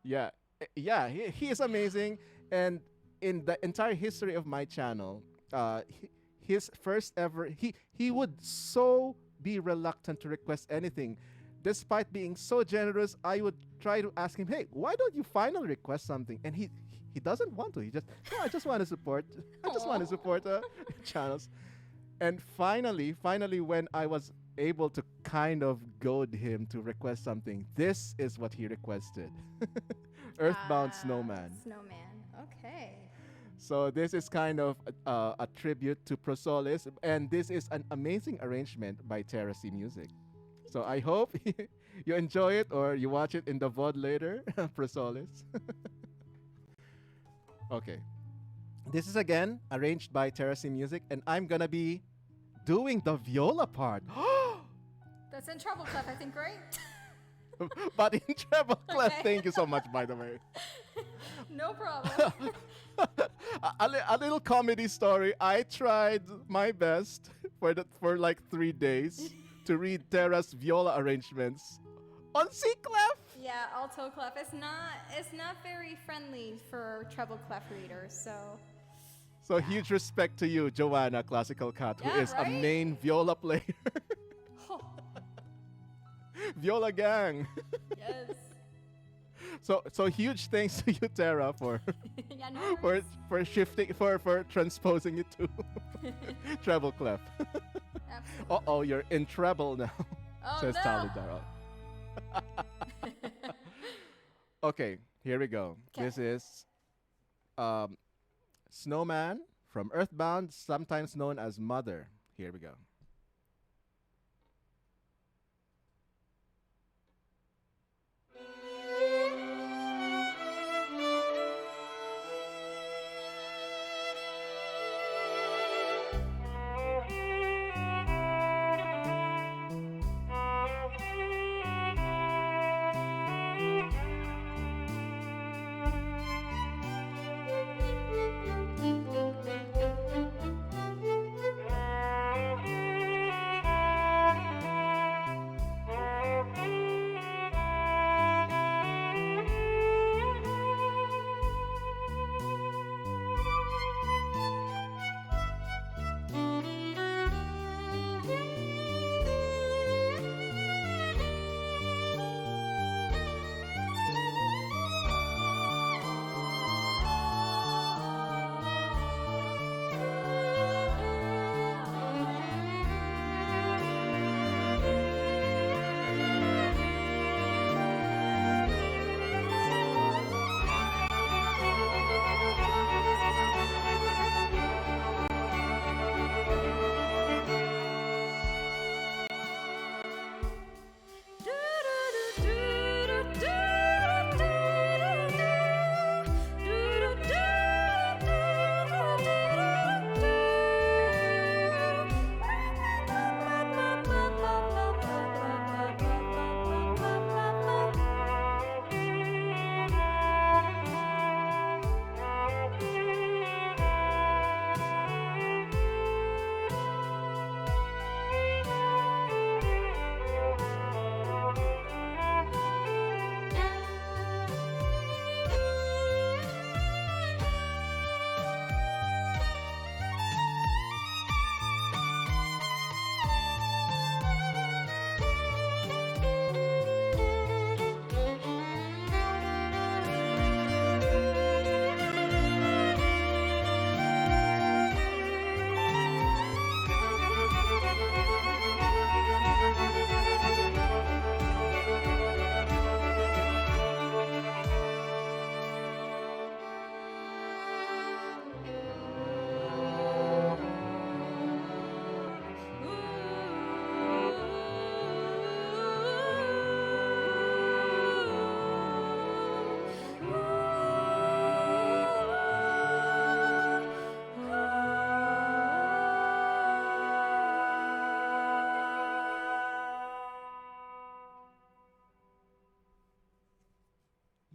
Yeah, yeah, he is amazing. And in the entire history of my channel, his first ever, he would so be reluctant to request anything. Despite being so generous, I would try to ask him, hey, why don't you finally request something? And he doesn't want to. He just, no, I just want to support. I just want to support channels. And finally, when I was able to kind of goad him to request something, this is what he requested. Earthbound Snowman. Snowman. Okay. So this is kind of a tribute to Prosolis, and this is an amazing arrangement by Tera Music. So I hope you enjoy it or you watch it in the VOD later, Prosolis. Okay. This is again arranged by Tera Music, and I'm gonna be doing the viola part. That's in treble clef, I think, right? But in treble clef. Okay. Thank you so much, by the way. No problem. A little comedy story. I tried my best for like 3 days to read Tera's viola arrangements on C clef. Yeah, alto clef. It's not very friendly for treble clef readers, so. So huge respect to you, Joanna, Classical Cat, who Yeah, is a right? main viola player. Oh, Viola gang. yes. So huge thanks to you, Tera, for Yeah, no worries. for shifting for transposing it to treble clef. Absolutely. Oh, you're in treble now, Oh, says no. Talidaro. Okay, here we go. 'Kay. This is Snowman from Earthbound, sometimes known as Mother. Here we go.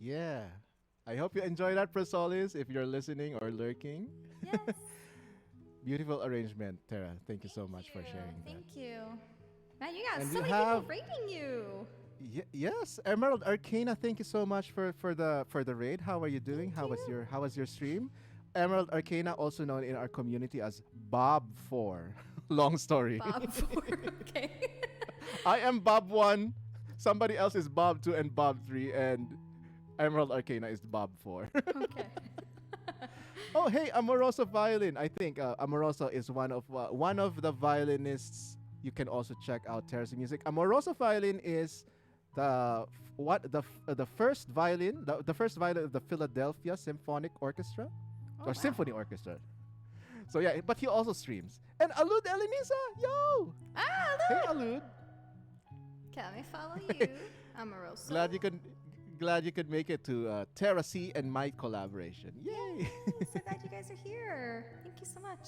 Yeah. I hope you enjoy that, Prasolis, if you're listening or lurking. Yes. Beautiful arrangement, Tara. Thank you so much for sharing that. Thank you. Man, you got And so we many have people rating you. yes, Emerald Arcana. Thank you so much for the raid. How are you doing? Thank you. How was your stream? Emerald Arcana, also known in our community as Bob 4. Long story. Bob 4. Okay. I am Bob 1. Somebody else is Bob 2 and Bob 3, and Emerald Arcana is Bob 4. Okay. Oh, hey, Amoroso Violin. I think Amoroso is one of the violinists. You can also check out Tera's music. Amoroso Violin is the first violin, the first violin of the Philadelphia Symphonic Orchestra Oh, or wow. Symphony Orchestra. So yeah, but he also streams. And Alud Elenisa, yo! Ah, Hey, look. Alud. Okay, let me follow you. Amoroso. Glad you could make it to Terra C and my collaboration. Yay! So glad you guys are here. Thank you so much.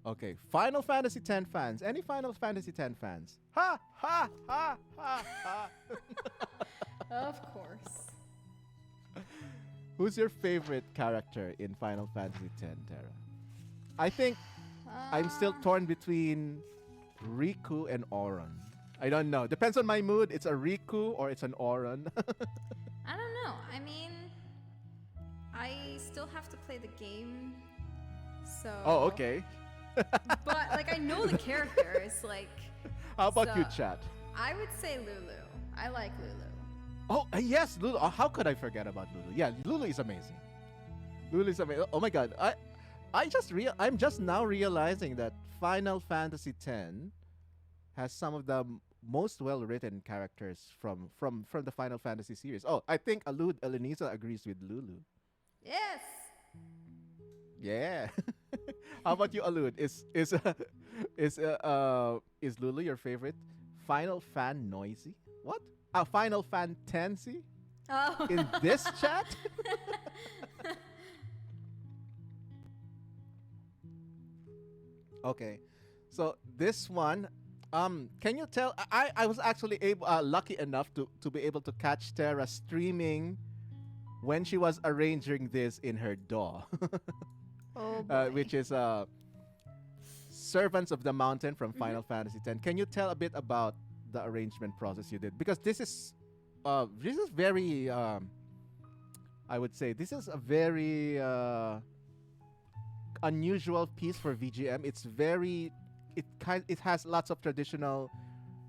Okay, Final Fantasy X fans. Any Final Fantasy X fans? Ha ha ha ha ha. Of course. Who's your favorite character in Final Fantasy X, Terra? I think I'm still torn between Riku and Auron. I don't know. Depends on my mood. It's a Riku or it's an Auron. I don't know. I mean, I still have to play the game, so. Oh, okay. But like, I know the characters. Like. How about so you, chat? I would say Lulu. I like Lulu. Oh, yes, Lulu. Oh, how could I forget about Lulu? Yeah, Lulu is amazing. Lulu is amazing. Oh my God, I'm just now realizing that Final Fantasy X has some of the most well-written characters from the Final Fantasy series. Oh, I think Alud Elenisa agrees with Lulu. Yes. Yeah. How about you, Alud? Is Lulu your favorite? Final Fan Noisy? What? Final Fan Tansy? Oh. In this chat? Okay. So this one, can you tell? I was actually lucky enough to be able to catch Tara streaming when she was arranging this in her DAW, Oh boy. which is Servants of the Mountain from Final Fantasy X. Can you tell a bit about the arrangement process you did? Because this is very, I would say, this is a very unusual piece for VGM. It has lots of traditional,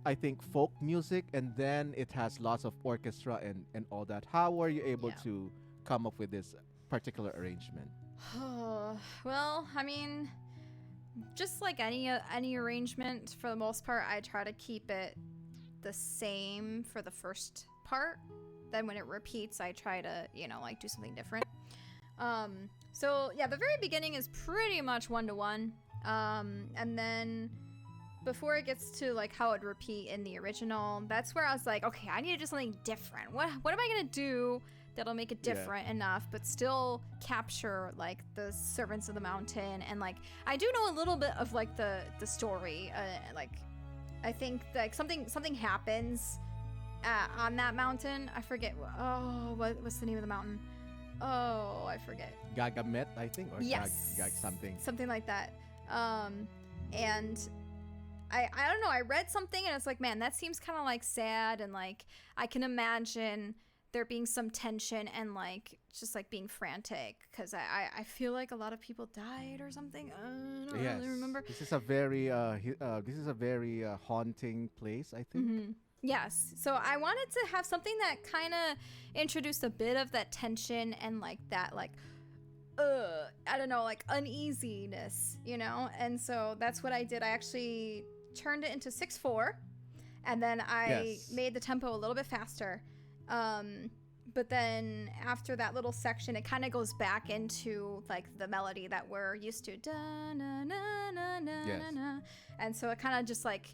I think, folk music, and then it has lots of orchestra and all that. How were you able Yeah. to come up with this particular arrangement? Well, I mean, just like any arrangement, for the most part, I try to keep it the same for the first part. Then when it repeats, I try to, like do something different. So yeah, the very beginning is pretty much 1-to-1. And then before it gets to like how it would repeat in the original, that's where I was like, okay, I need to do something different. What am I gonna do that'll make it different enough, but still capture like the Servants of the Mountain? And like, I do know a little bit of like the story. Like, I think like something happens on that mountain. I forget. What's the name of the mountain? Oh, I forget. Gagamet, I think, or Yes. Gag something. Something like that. And I don't know, I read something and it's like, man, that seems kind of like sad, and like I can imagine there being some tension and like just like being frantic, because I feel like a lot of people died or something. I don't really remember. This is a very haunting place, I think. Yes. So I wanted to have something that kind of introduced a bit of that tension and like that like I don't know, like uneasiness, And so that's what I did. I actually turned it into 6/4, and then I made the tempo a little bit faster. But then after that little section, it kind of goes back into like the melody that we're used to. Da, na, na, na, na, Yes. na. And so it kind of just like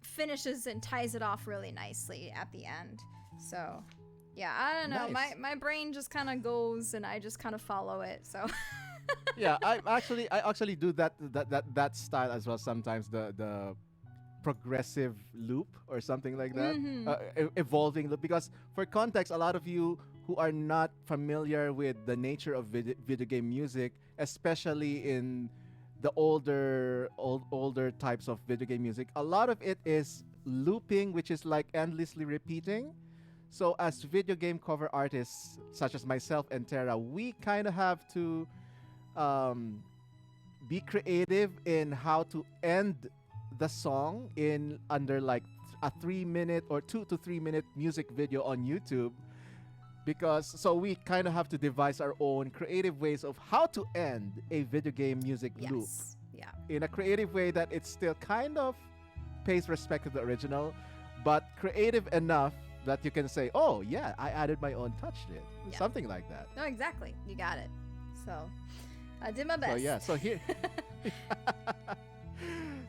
finishes and ties it off really nicely at the end. So yeah, I don't know. Nice. My brain just kind of goes and I just kind of follow it. So Yeah, I actually do that style as well sometimes. The progressive loop or something like that, Mm-hmm. evolving loop. Because for context, a lot of you who are not familiar with the nature of video game music, especially in the older types of video game music, a lot of it is looping, which is like endlessly repeating. So as video game cover artists, such as myself and Tara, we kind of have to um, be creative in how to end the song in under like a 3 minute or 2 to 3 minute music video on YouTube, because so we kind of have to devise our own creative ways of how to end a video game music loop Yes. Yeah. in a creative way that it still kind of pays respect to the original, but creative enough that you can say, oh yeah, I added my own touch to it, Yeah. something like that. No, exactly. You got it. So I did my best. So yeah, so here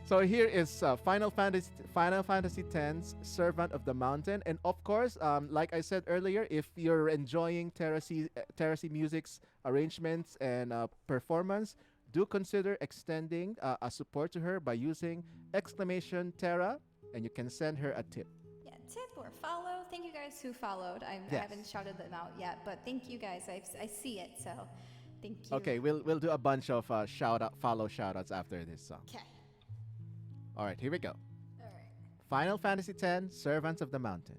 so here is Final Fantasy X's Servant of the Mountain. And of course, like I said earlier, if you're enjoying Terrace Music's arrangements and performance, do consider extending a support to her by using exclamation Terra, and you can send her a tip. Yeah, tip or follow. Thank you guys who followed. I Yes. haven't shouted them out yet, but thank you guys. I see it, so thank you. Okay, we'll do a bunch of follow shout outs after this song. Okay. All right, here we go. All right. Final Fantasy X, Servants of the Mountain.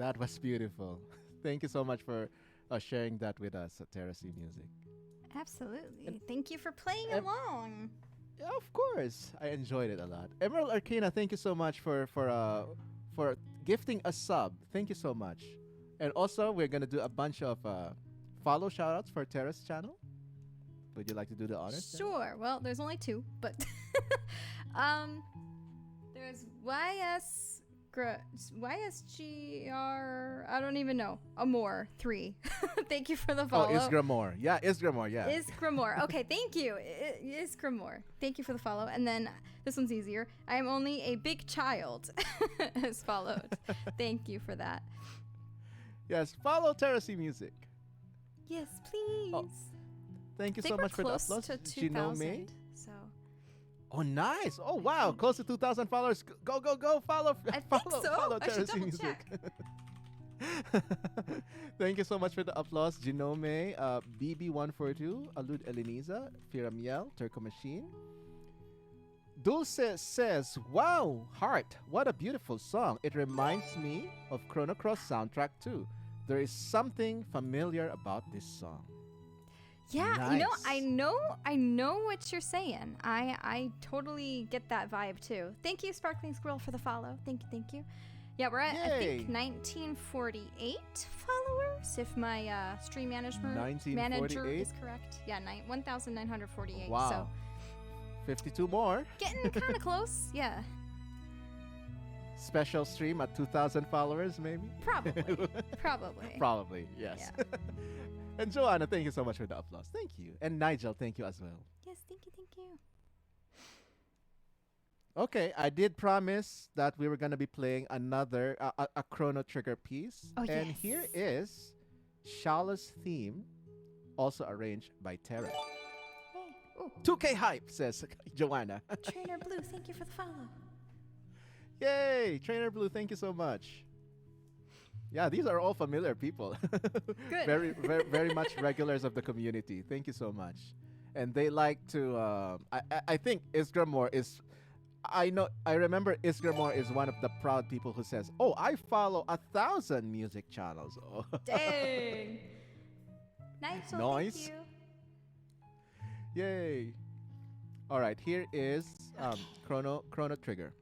That was beautiful. Thank you so much for sharing that with us at Terracy Music. And, Absolutely. Thank you for playing em- along. yeah, of course, I enjoyed it a lot. Emerald Arcana, thank you so much for gifting a sub. Thank you so much. And also, we're gonna do a bunch of follow shoutouts for Terrace channel. Would you like to do the honors? Sarah? Sure. Well, there's only two, but um, there's YSGR. I don't even know. Amore 3. Thank you for the follow. Oh, Isgramore. Yeah, Isgramore. Yeah. Isgramore. Okay, thank you. Isgramore. Thank you for the follow. And then this one's easier. I am only a big child has followed. Thank you for that. Yes, follow Terracy Music. Yes, please. Oh, thank you I think so we're much for the close applause. to Genome. 2,000. So Oh, nice. Oh, wow. Close to 2,000 followers. Go, go, go. Follow. I think follow, so. follow I should Terracy double Music. check. Thank you so much for the applause. Genome, BB142, Alud Eleniza, Firamiel, Turco Machine. Dulce says, wow, Heart, what a beautiful song. It reminds me of Chrono Cross soundtrack too. There is something familiar about this song. Yeah, Nice. I know what you're saying. I totally get that vibe too. Thank you, Sparkling Squirrel, for the follow. Thank you. Yeah, we're at, I think, Yay. 1948 followers, if my stream manager 1948? is correct. Yeah, 1,948. Wow. So 52 more. getting kind of close. Yeah, Special stream at 2,000 followers, maybe? probably. Probably, yes. And Joanna, thank you so much for the applause. Thank you. And Nigel, thank you as well. Yes, thank you. Okay, I did promise that we were going to be playing another, a Chrono Trigger piece. Oh, and yes. here is Shala's theme, also arranged by Tera. Hey, oh, 2K hype, says Joanna. Trainer Blue, thank you for the follow. Yay! Trainer Blue, thank you so much. Yeah, these are all familiar people. Good. Very much regulars of the community. Thank you so much. And they like to, I think Isgramore is, I remember Isgramore is one of the proud people who says, oh, I follow 1,000 music channels. Oh. Dang. Nice. Well, Nice. thank you. Yay. All right, here is Chrono Trigger.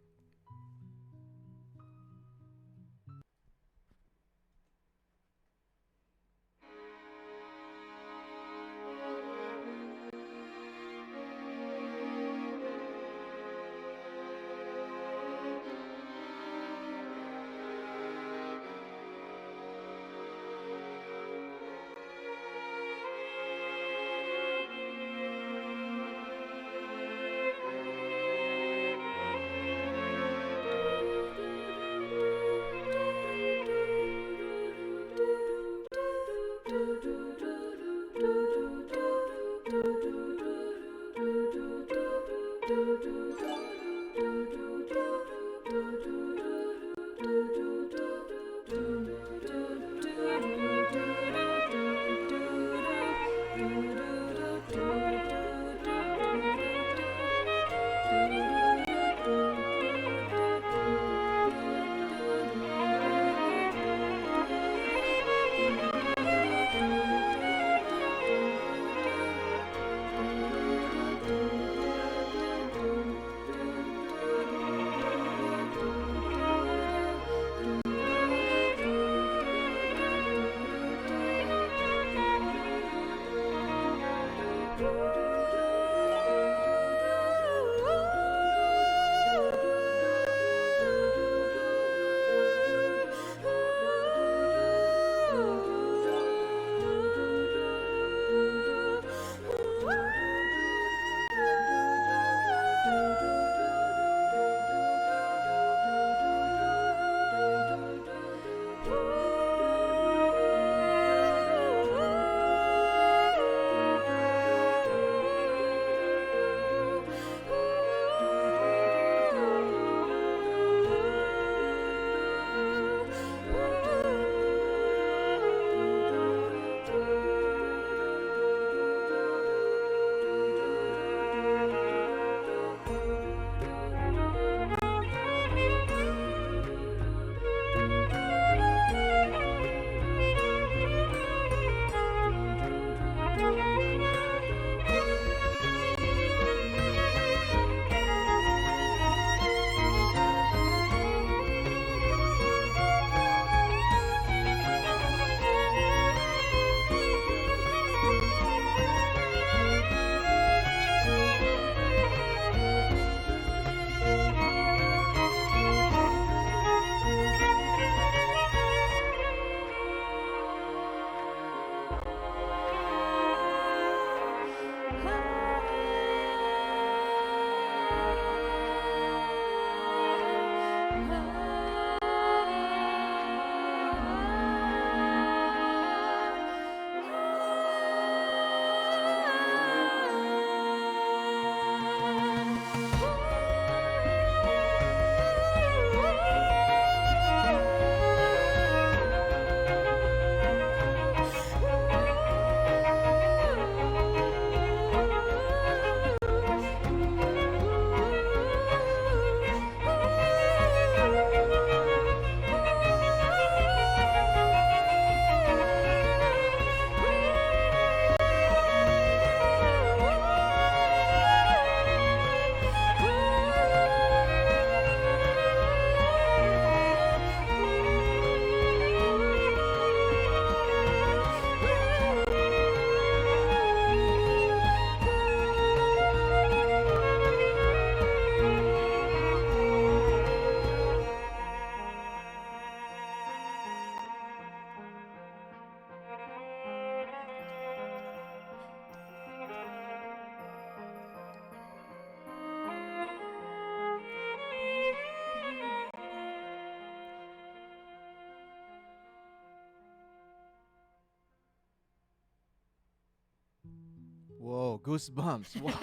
Whoa, goosebumps. What?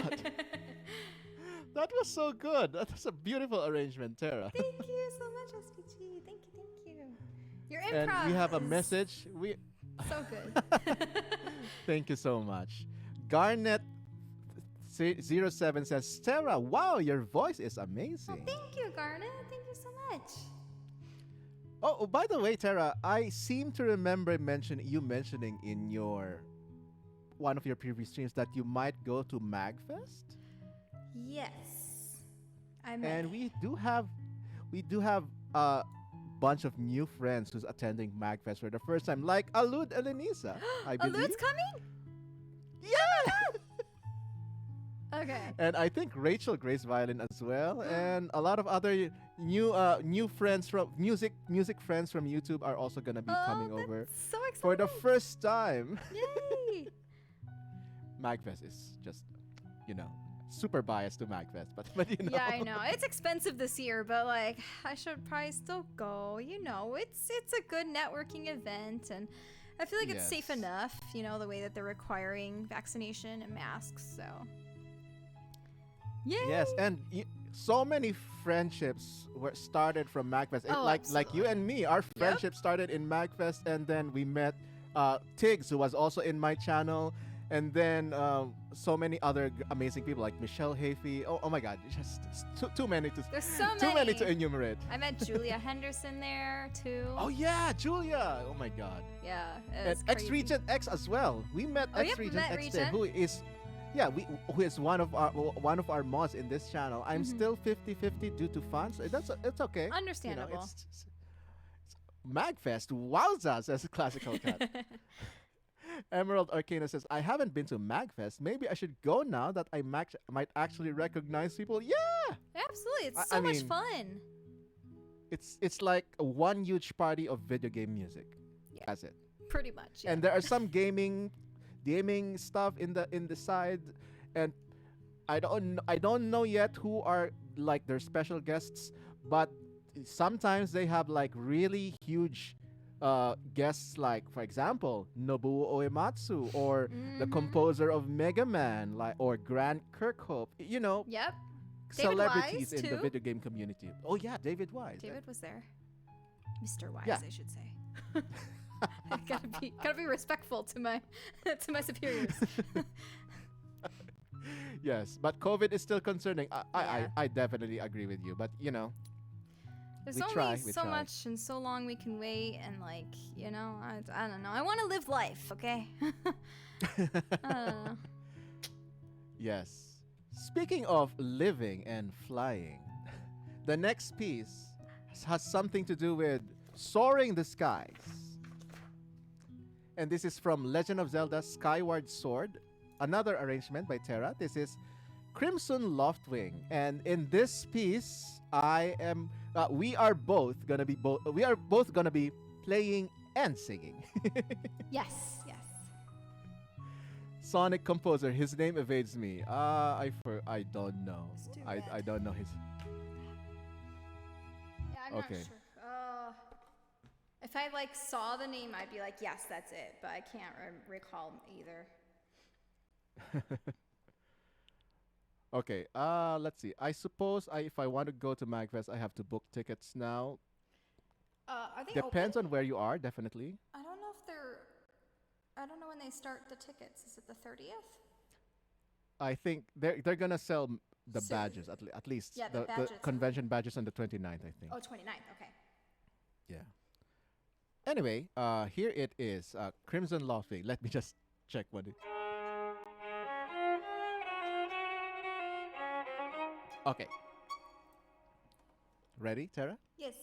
That was so good. That was a beautiful arrangement, Tara. Thank you so much, SPG. Thank you, thank you. Your And improv we have a is message. We so good. Thank you so much. Garnet 07 says, Tara, wow, your voice is Oh, amazing. thank you, Garnet. Thank you so much. Oh, by the way, Tara, I seem to remember mentioning in your one of your previous streams that you might go to MagFest. Yes, I may. And we do have a bunch of new friends who's attending MagFest for the first time, like Alud Elenisa, I believe. Alud's coming? Yeah. Okay. And I think Rachel Grace Violin as well, and a lot of other new friends from music friends from YouTube are also gonna be coming over That's so exciting. for the first time. Yay! MagFest is just, super biased to MagFest, but you know. Yeah, I know. It's expensive this year, but like I should probably still go. It's a good networking event, and I feel like it's safe Yes. enough, the way that they're requiring vaccination and masks, so. Yay! Yes, and so many friendships were started from MagFest. Oh, like you and me, our friendship started in MagFest, and then we met Tiggs, who was also in my channel, and then so many other amazing people like Michelle Hafey. Oh my God, just too many to There's so too many to enumerate. I met Julia Henderson there too. Oh yeah, Julia. Oh my God. Yeah. And It's X crazy. Regent X as well. We met Oh, X yep, we Regent met X there, Regent. who is one of our mods in this channel. I'm still 50-50 due to funds. It's okay. Understandable. It's MagFest wows us as a classical cat. Emerald Arcana says, I haven't been to MagFest. Maybe I should go now that I might actually recognize people. Yeah! Absolutely. It's I so much mean, fun. It's like one huge party of video game music. Yeah. That's it. Pretty much. Yeah. And there are some gaming stuff in the side, and I don't know yet who are like their special guests, but sometimes they have like really huge guests, like for example Nobuo Uematsu or the composer of Mega Man, or Grant Kirkhope, Yep. David celebrities Wise, in the too. video game community. Oh yeah, David Wise. David was there. Mr. Wise, Yeah. I should say. gotta be respectful to my superiors. Yes, but COVID is still concerning. Yeah. I definitely agree with you, but There's We only try. so much and so long we can wait, and like I don't know. I want to live life, okay? I don't know. Yes. Speaking of living and flying, the next piece has something to do with soaring the skies. And this is from Legend of Zelda Skyward Sword, another arrangement by Tera. This is Crimson Loftwing. And in this piece, we are both gonna be playing and singing. Yes, yes. Sonic composer. His name evades me. I don't know. Let's do I red. don't know his. Yeah, I'm Okay. not sure. If I like saw the name, I'd be like, yes, that's it. But I can't recall either. Okay. Let's see. I suppose if I want to go to Magfest, I have to book tickets now. Are they Depends open? on where you are, definitely. I don't know if they're. I don't know when they start the tickets. Is it the 30th? I think they're gonna sell the Soon. badges at least Yeah, the the badges. convention badges on the 29th, I think. Oh, 29th. Okay. Yeah. Anyway, here it is. Crimson Laughing. Let me just check what it. Okay. Ready, Tara? Yes.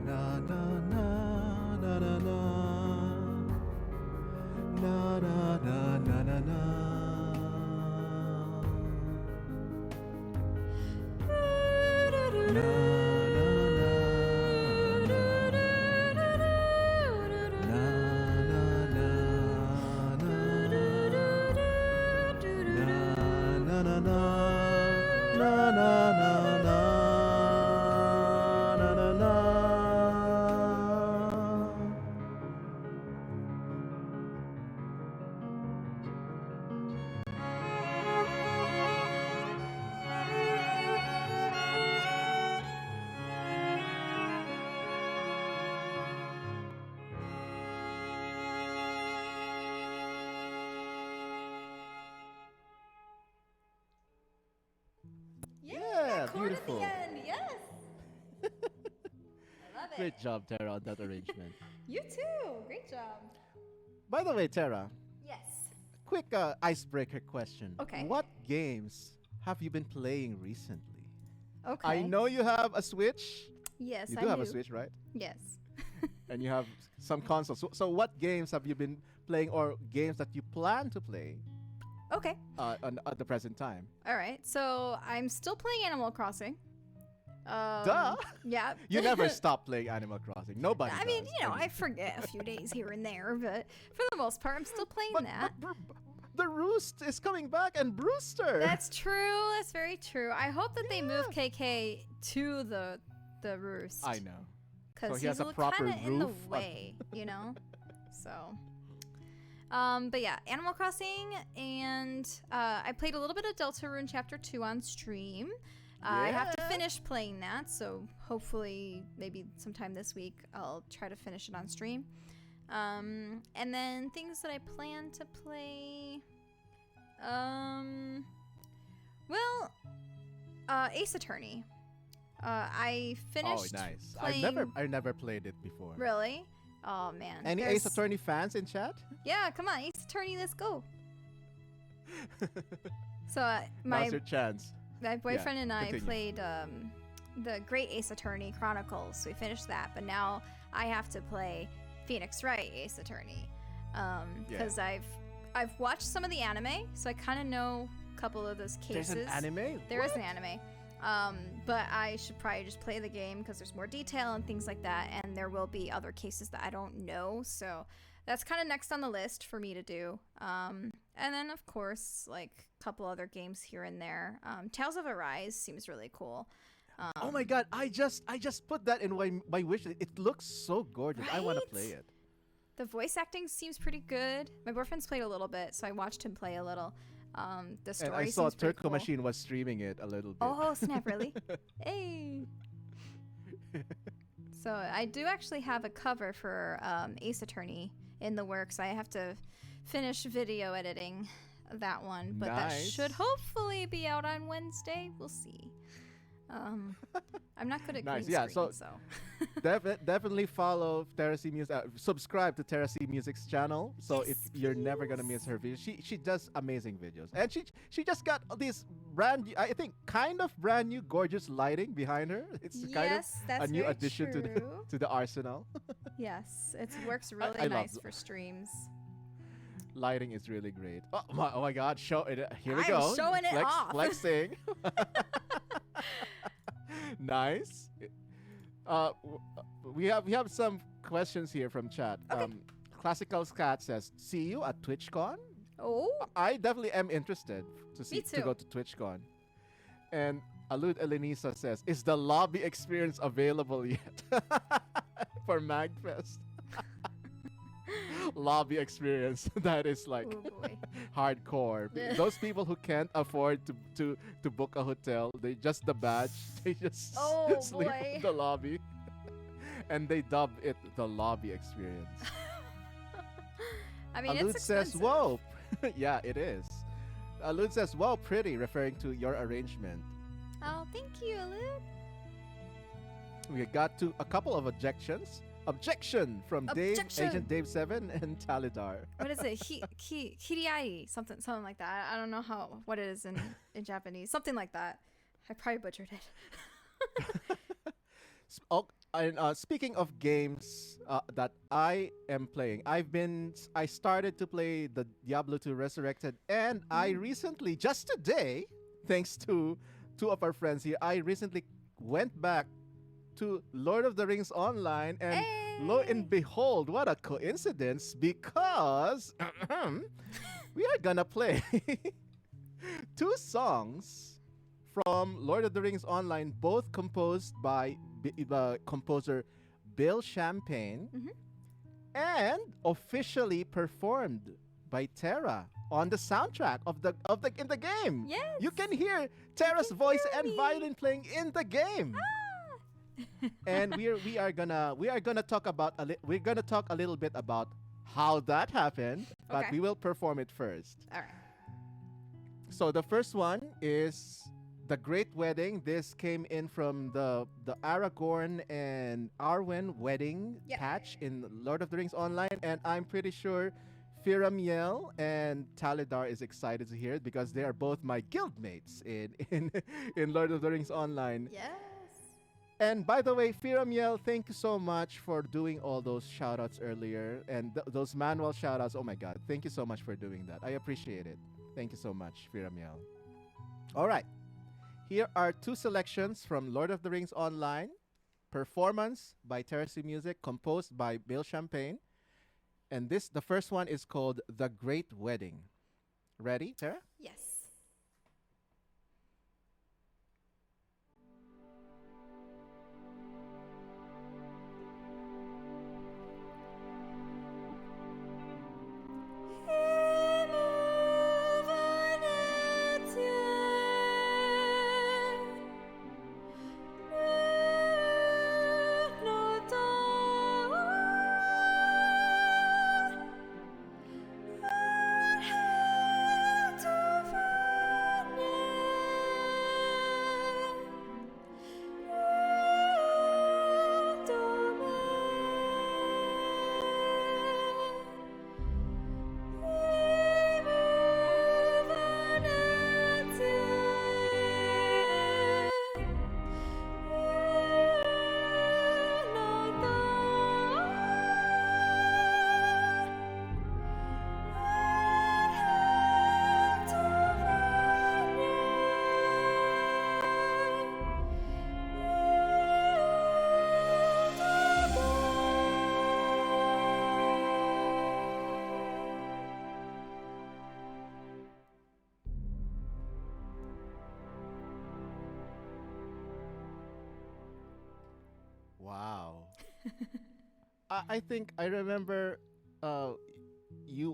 Na na na na na na na na na na na na na. Na, na, Yeah, Chord beautiful. at the end. Yes. I love it. Great job, Tara, on that arrangement. You too. Great job. By the way, Tara, Yes. quick icebreaker question. Okay. What games have you been playing recently? Okay. I know you have a Switch. Yes, You I do have a do. Switch, right? Yes. And you have some consoles. So what games have you been playing, or games that you plan to play Okay. at the present time? All right. So I'm still playing Animal Crossing. Duh! Yeah. You never stop playing Animal Crossing. Nobody I mean, does. you know, I forget a few days here and there, but for the most part, I'm still playing But, that. but the Roost is coming back, and Brewster. That's true. That's very true. I hope that they move KK to the roost. I know. Because he has he's a proper kind of in the roof on- way, you know. So, but yeah, Animal Crossing, and I played a little bit of Deltarune Chapter 2 on stream. I have to Yeah. finish playing that, so hopefully maybe sometime this week I'll try to finish it on stream. And then things that I plan to play. Well, Ace Attorney. I finished. Oh, nice. Playing... I never played it before. Really? Oh man. Any Ace Attorney fans in chat? Yeah, come on, Ace Attorney, let's go. So Now's your chance. my boyfriend and I continue. played the Great Ace Attorney Chronicles. So we finished that, but now I have to play Phoenix Wright Ace Attorney because I've watched some of the anime, so I kind of know a couple of those cases. There's an anime? There is an anime. But I should probably just play the game because there's more detail and things like that, and there will be other cases that I don't know. So that's kind of next on the list for me to do. And then, of course, like a couple other games here and there. Tales of Arise seems really cool. Oh my god, I just put that in my wish list. It looks so gorgeous. I want to Right? play it. The voice acting seems pretty good. My boyfriend's played a little bit, so I watched him play a little. The story And I saw seems pretty Turco cool. Machine was streaming it a little bit. Oh, snap, really? Hey! So I do actually have a cover for Ace Attorney in the works. I have to finish video editing that one, but that should Nice. hopefully be out on Wednesday. We'll see. I'm not good at Nice, green yeah, screen, so- so. Definitely follow Tera C Music. Subscribe to Tera C Music's channel. So if Yes, you're never gonna miss her videos, she does amazing videos, and she just got this I think kind of brand new gorgeous lighting behind her. It's kind of Yes, that's a new very addition true. to the arsenal. Yes, it works really I love nice the- for streams. Lighting is really great. Oh my God! Show it. Here we I'm go. showing it off. Flexing. Nice. We have some questions here from chat. Okay. Classical Scat says, "See you at TwitchCon." Oh, I definitely am interested to see Me to too. go to TwitchCon. And Alud Elenisa says, "Is the lobby experience available yet for Magfest?" Lobby experience that is like oh boy. hardcore. Those people who can't afford to book a hotel, they just the badge. They just Oh, sleep boy. in the lobby, and they dub it the lobby experience. I mean, Alud it's says, expensive. "Whoa, yeah, it is." Alud says, "Wow, pretty," referring to your arrangement. Oh, thank you, Alud. We got to a couple of objections. Objection from Objection. Agent Dave 7 and Talidar. What is it? Hiriai, something like that. I don't know what it is in Japanese. Something like that. I probably butchered it. Speaking of games that I am playing, I started to play the Diablo 2 Resurrected, and I recently, just today, thanks to two of our friends here, I recently went back to Lord of the Rings Online, and lo and behold, what a coincidence, because we are gonna play two songs from Lord of the Rings Online, both composed by composer Bill Champagne and officially performed by Tera on the soundtrack of the in the game. Yes. You can hear Tera's can voice hear and me. violin playing in the game. And we are gonna talk about we're gonna talk a little bit about how that happened, but Okay. we will perform it first. All right. So the first one is The Great Wedding. This came in from the Aragorn and Arwen wedding Yep. patch in Lord of the Rings Online, and I'm pretty sure Firamiel and Talidar is excited to hear it because they are both my guildmates in Lord of the Rings Online. Yes. And by the way, Firamiel, thank you so much for doing all those shoutouts earlier and those manual shoutouts. Oh my God, thank you so much for doing that. I appreciate it. Thank you so much, Firamiel. All right. Here are two selections from Lord of the Rings Online. Performance by Tera C Music, composed by Bill Champagne. And the first one is called The Great Wedding. Ready, Tara? Yes. To I think I remember uh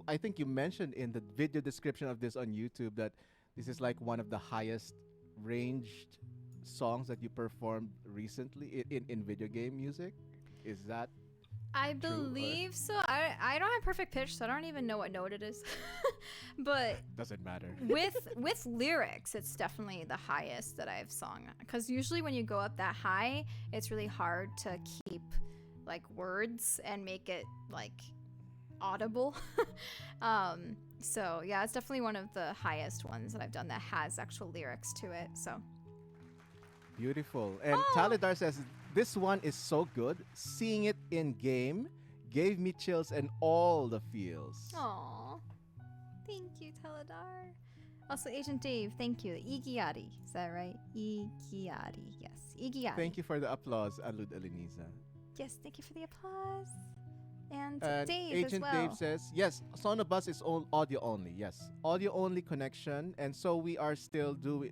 I think you mentioned in the video description of this on YouTube that this is like one of the highest ranged songs that you performed recently in video game music. Is that I true or believe so. I don't have perfect pitch, so I don't even know what note it is. But doesn't matter? with lyrics, it's definitely the highest that I've sung. Because usually when you go up that high, it's really hard to keep like words and make it like audible. So yeah, it's definitely one of the highest ones that I've done that has actual lyrics to it. So Beautiful. And oh, Talidar says this one is so good. Seeing it in game gave me chills and all the feels. aw, thank you, Teledar. Also, Agent Dave, thank you. Igiari, is that right? Igiari, yes, Igiari. Thank you for the applause, Alud Aliniza. Yes, thank you for the applause. And And Dave Agent as well. Dave says, yes, Sonobus is audio only. Yes, audio only connection. And so we are still doing,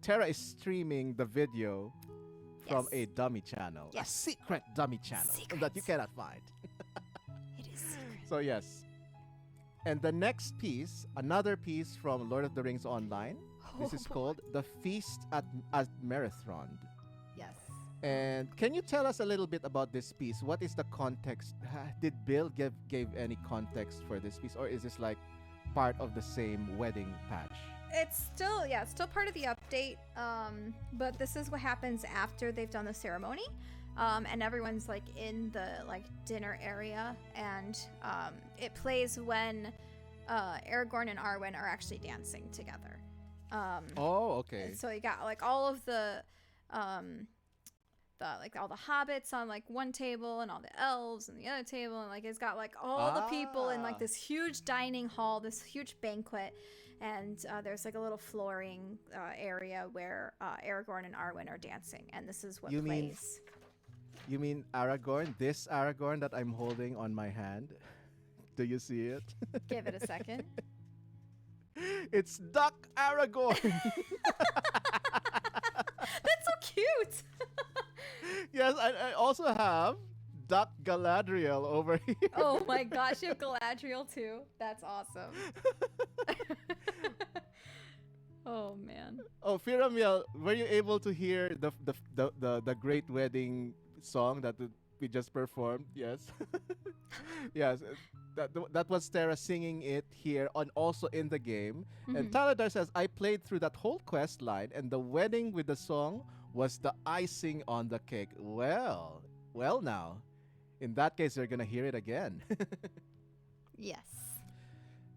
Tera is streaming the video from Yes. a dummy channel, a Yes. secret dummy channel that you Secret. cannot find. It is secret. So, yes. And the next piece, another piece from Lord of the Rings Online. This is Oh, called The Feast at Marathon. yes. And can you tell us a little bit about this piece? What is the context? Did Bill gave any context for this piece, or is this like part of the same wedding patch? It's still part of the update. But this is what happens after they've done the ceremony. And everyone's like in the like dinner area, and it plays when Aragorn and Arwen are actually dancing together. Oh, okay. And so you got like all of like all the hobbits on like one table and all the elves on the other table, and like it's got like all the people in like Ah. this huge dining hall, this huge banquet, and there's like a little flooring area where Aragorn and Arwen are dancing, and this is what You mean- plays. You mean Aragorn? This Aragorn that I'm holding on my hand? Do you see it? Give it a second. It's Duck Aragorn. That's so cute. Yes, I also have Duck Galadriel over here. Oh my gosh, you have Galadriel too. That's awesome. Oh man. Oh, Firamiel, were you able to hear the Great Wedding song that we just performed? Yes. Yes. That was Tera singing it here and also in the game. And Mhm. Taladar says, I played through that whole quest line, and the wedding with the song was the icing on the cake. Well now. In that case, you're going to hear it again. Yes.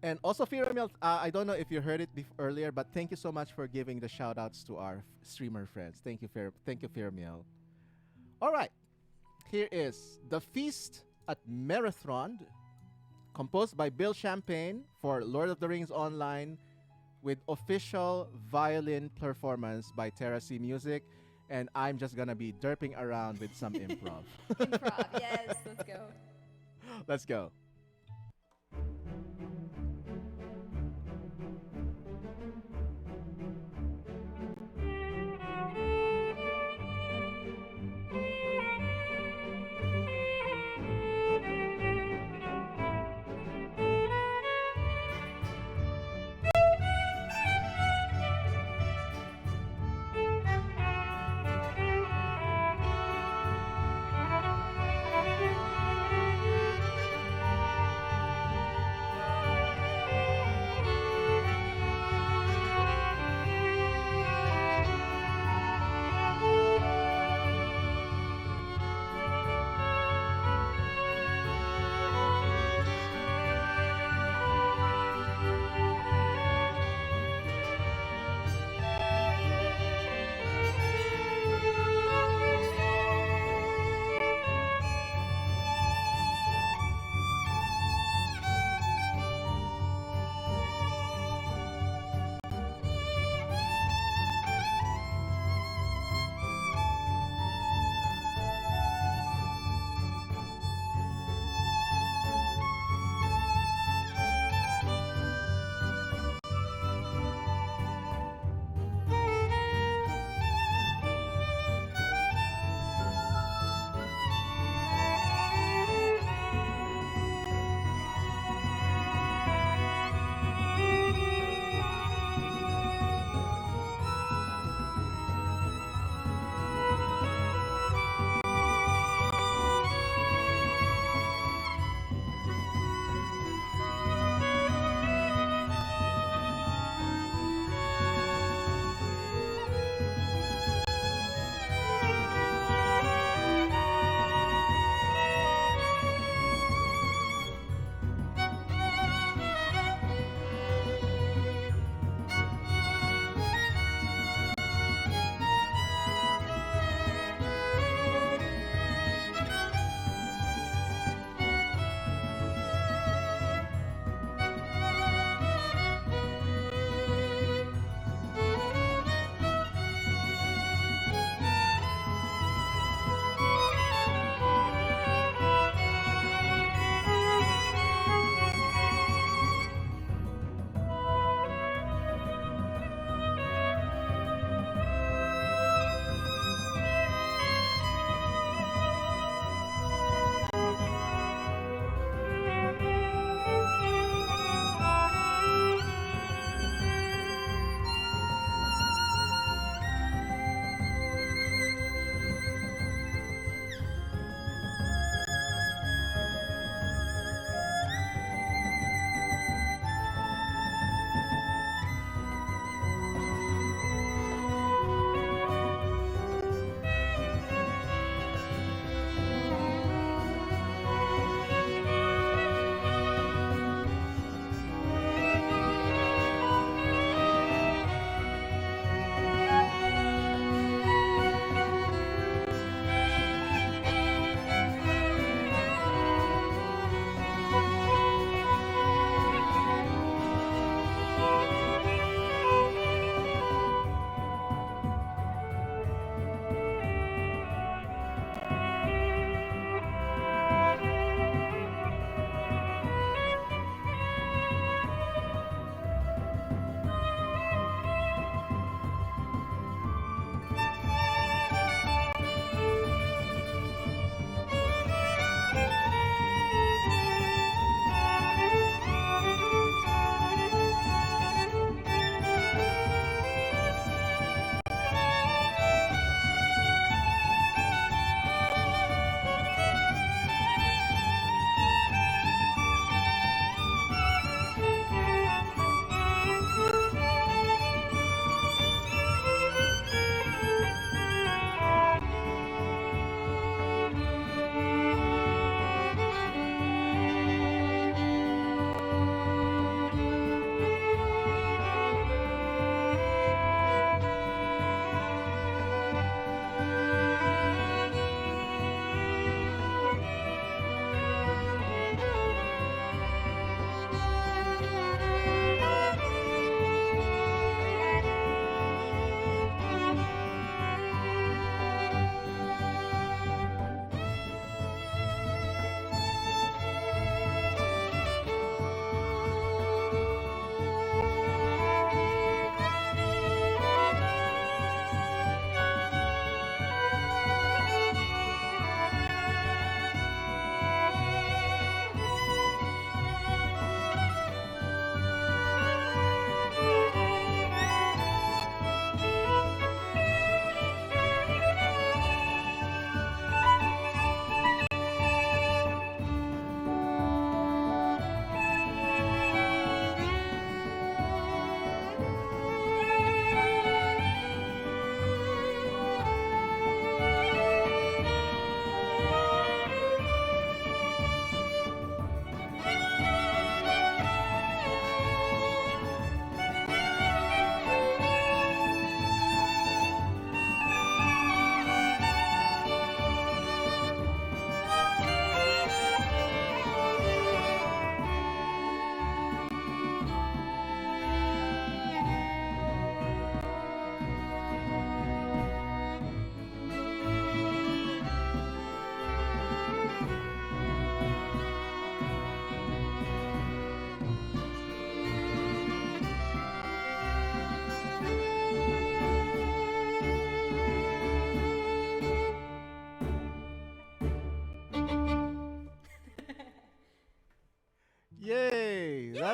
And also, Firamiel, I don't know if you heard it earlier, but thank you so much for giving the shout outs to our streamer friends. Thank you, Firamiel. All right. Here is The Feast at Marathon, composed by Bill Champagne for Lord of the Rings Online, with official violin performance by Tera C Music. And I'm just going to be derping around with some improv. Improv. Yes. Let's go. Let's go.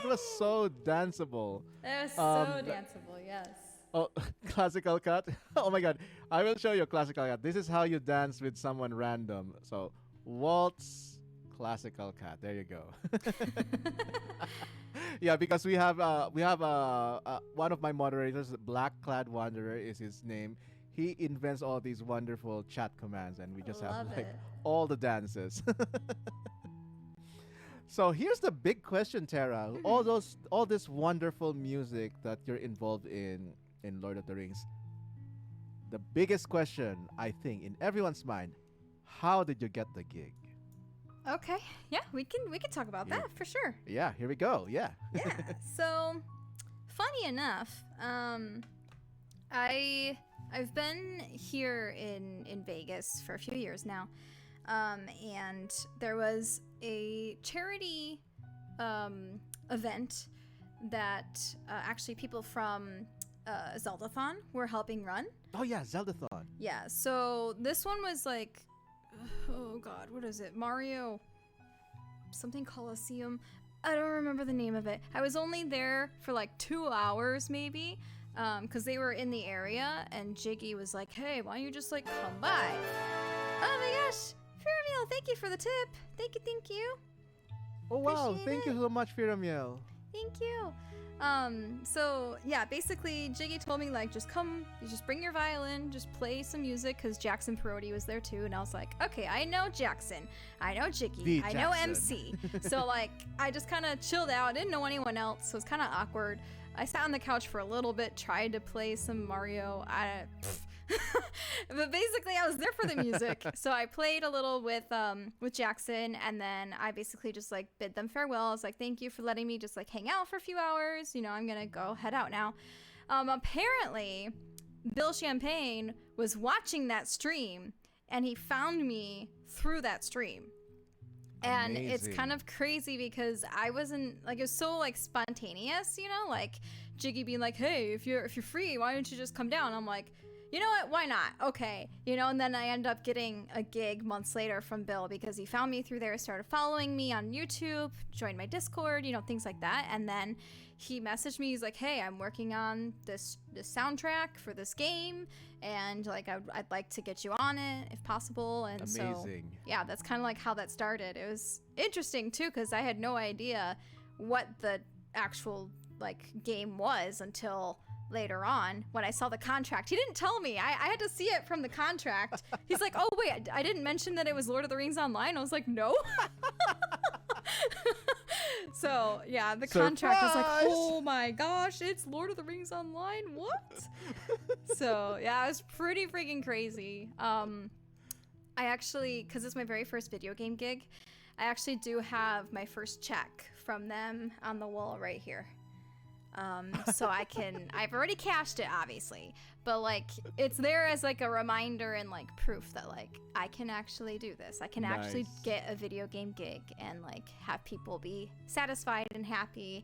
was so danceable. It was so Um, danceable, yes. Oh, classical cut. Oh my god. I will show you a classical cut. This is how you dance with someone random. So, waltz, classical cut. There you go. Yeah, because we have one of my moderators, Black Clad Wanderer is his name. He invents all these wonderful chat commands and we just have Love like it. all the dances. So here's the big question, Tara. All this wonderful music that you're involved in Lord of the Rings. The biggest question, I think, in everyone's mind, how did you get the gig? Okay, yeah, we can talk about Yeah. that for sure. Yeah, here we go. Yeah. Yeah. So, funny enough, I've been here in Vegas for a few years now, and there was a charity event that actually people from Zeldathon were helping run. Oh yeah, Zeldathon. Yeah. So this one was like, oh god, what is it? Mario something Coliseum. I don't remember the name of it. I was only there for like 2 hours maybe, because they were in the area, and Jiggy was like, hey, why don't you just like come by? Oh my gosh, Firamiel, thank you for the tip. Thank you. Oh wow, Appreciate thank it. you so much, Firamiel. Thank you. So yeah, basically Jiggy told me like, just come, you just bring your violin, just play some music, because Jackson Perotti was there too, and I was like, okay, I know Jackson, I know Jiggy, The I know Jackson. MC. So like, I just kind of chilled out, didn't know anyone else, so it was kind of awkward. I sat on the couch for a little bit, tried to play some Mario. But basically I was there for the music. So I played a little with Jackson, and then I basically just like bid them farewell. I was like, thank you for letting me just like hang out for a few hours. You know, I'm gonna go head out now. Apparently Bill Champagne was watching that stream, and he found me through that stream. And it's Amazing. kind of crazy because I wasn't like, it was so like spontaneous, you know, like Jiggy being like, hey, if you're free, why don't you just come down? I'm like, you know what, why not? Okay, you know. And then I end up getting a gig months later from Bill because he found me through there, started following me on YouTube, joined my Discord, you know, things like that. And then he messaged me, he's like, hey, I'm working on this soundtrack for this game, and like I'd like to get you on it if possible. And so Amazing. yeah, that's kind of like how that started. It was interesting too, because I had no idea what the actual like game was until later on when I saw the contract. He didn't tell me. I had to see it from the contract. He's like, oh wait, I didn't mention that it was Lord of the Rings Online. I was like, no. So yeah, the contract was like, Surprise! oh my gosh, it's Lord of the Rings Online. What? So yeah, it was pretty freaking crazy. I actually, because it's my very first video game gig, I actually do have my first check from them on the wall right here. So I've already cashed it, obviously, but like it's there as like a reminder and like proof that like I can actually do this. I can actually Nice. get a video game gig and like have people be satisfied and happy.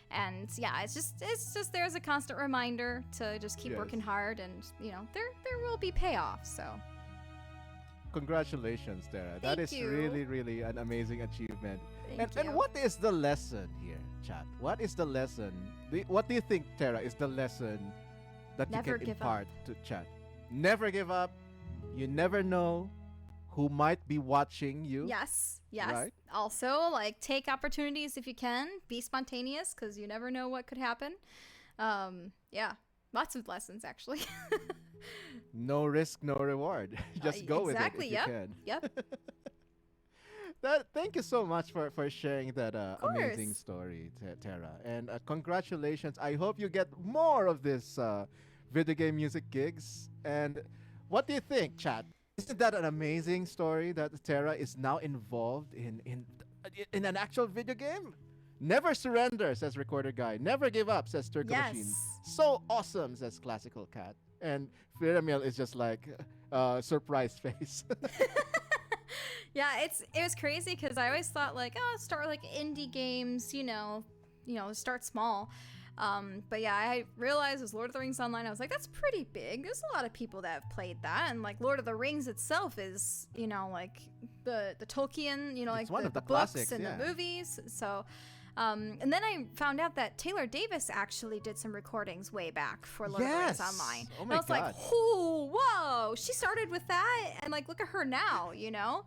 And yeah, it's just there as a constant reminder to just keep Yes. working hard, and you know, there will be payoff. So Congratulations, Tara. That Thank is you. really an amazing achievement. thank And you. what is the lesson here, chat? What is the lesson? What do you think, Tara, is the lesson that Never you can give up. impart to chat? Never give up. You never know who might be watching you. Yes. Right? Also, like, take opportunities if you can. Be spontaneous, because you never know what could happen. Yeah, lots of lessons actually. No risk, no reward. Just go exactly, with it if yep. you can. Yep. Thank you so much for sharing that amazing course. story, Tara. And congratulations. I hope you get more of this video game music gigs. And what do you think, chat? Isn't that an amazing story that Tara is now involved in an actual video game? Never surrender, says Recorder Guy. Never give up, says Turco Machine. Yes. So awesome, says Classical Cat. And Firamiel is just like surprised face. Yeah, it was crazy because I always thought like, oh, start like indie games, you know, start small. But yeah, I realized it was Lord of the Rings Online. I was like, that's pretty big. There's a lot of people that have played that, and like Lord of the Rings itself is, you know, like the Tolkien, you know, It's like one the of the books classics, and yeah. the movies. So And then I found out that Taylor Davis actually did some recordings way back for Lord of the Rings Online. Oh And my I was God. like, "Ooh, whoa, she started with that, and like, look at her now, you know."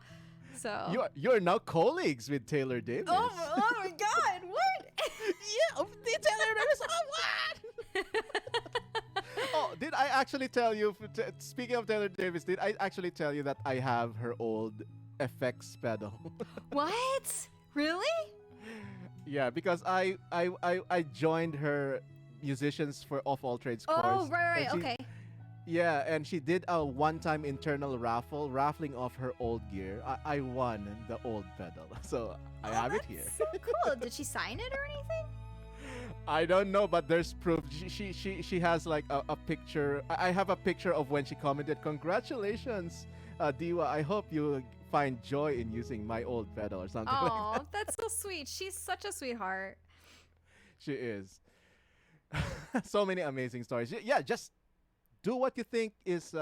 So. You're now colleagues with Taylor Davis. Oh my God! What? Yeah, Taylor Davis. Oh, what? Oh, did I actually tell you? Speaking of Taylor Davis, did I actually tell you that I have her old effects pedal? What? Really? Yeah, because I joined her musicians for Off All Trades course. Oh, right, and she- okay. Yeah, and she did a one-time internal raffle, raffling off her old gear. I won the old pedal, so I have it here. So cool. Did she sign it or anything? I don't know, but there's proof. She has like a picture. I have a picture of when she commented, "Congratulations, Diwa. I hope you find joy in using my old pedal," or something like Oh, that. that's so sweet. She's such a sweetheart. She is. So many amazing stories. Yeah, just do what you think is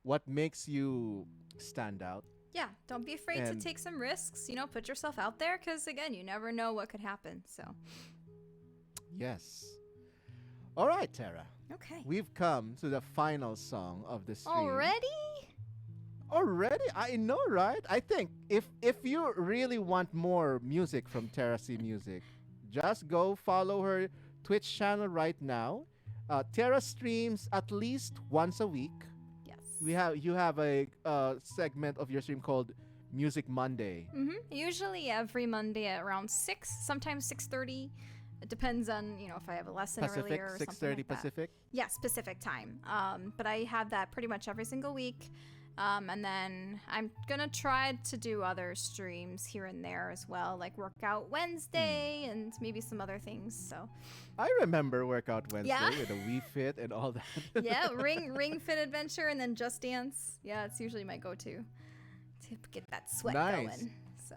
what makes you stand out. Yeah, don't be afraid to And- take some risks. You know, put yourself out there because, again, you never know what could happen. So, Yes. All right, Tara. okay. We've come to the final song of the stream. Already? I know, right? I think if you really want more music from Tera C Music, just go follow her Twitch channel right now. Tera streams at least once a week. Yes. You have a segment of your stream called Music Monday. Usually every Monday at around 6, sometimes 6:30. It depends on, you know, if I have a lesson Pacific, earlier or 6:30 something like that. Pacific. Yeah, Pacific time. But I have that pretty much every single week. And then I'm going to try to do other streams here and there as well, like Workout Wednesday and maybe some other things. So, I remember Workout Wednesday Yeah. with a Wii Fit and all that. yeah, Ring Fit Adventure and then Just Dance. Yeah, it's usually my go-to to get that sweat Nice. going. So,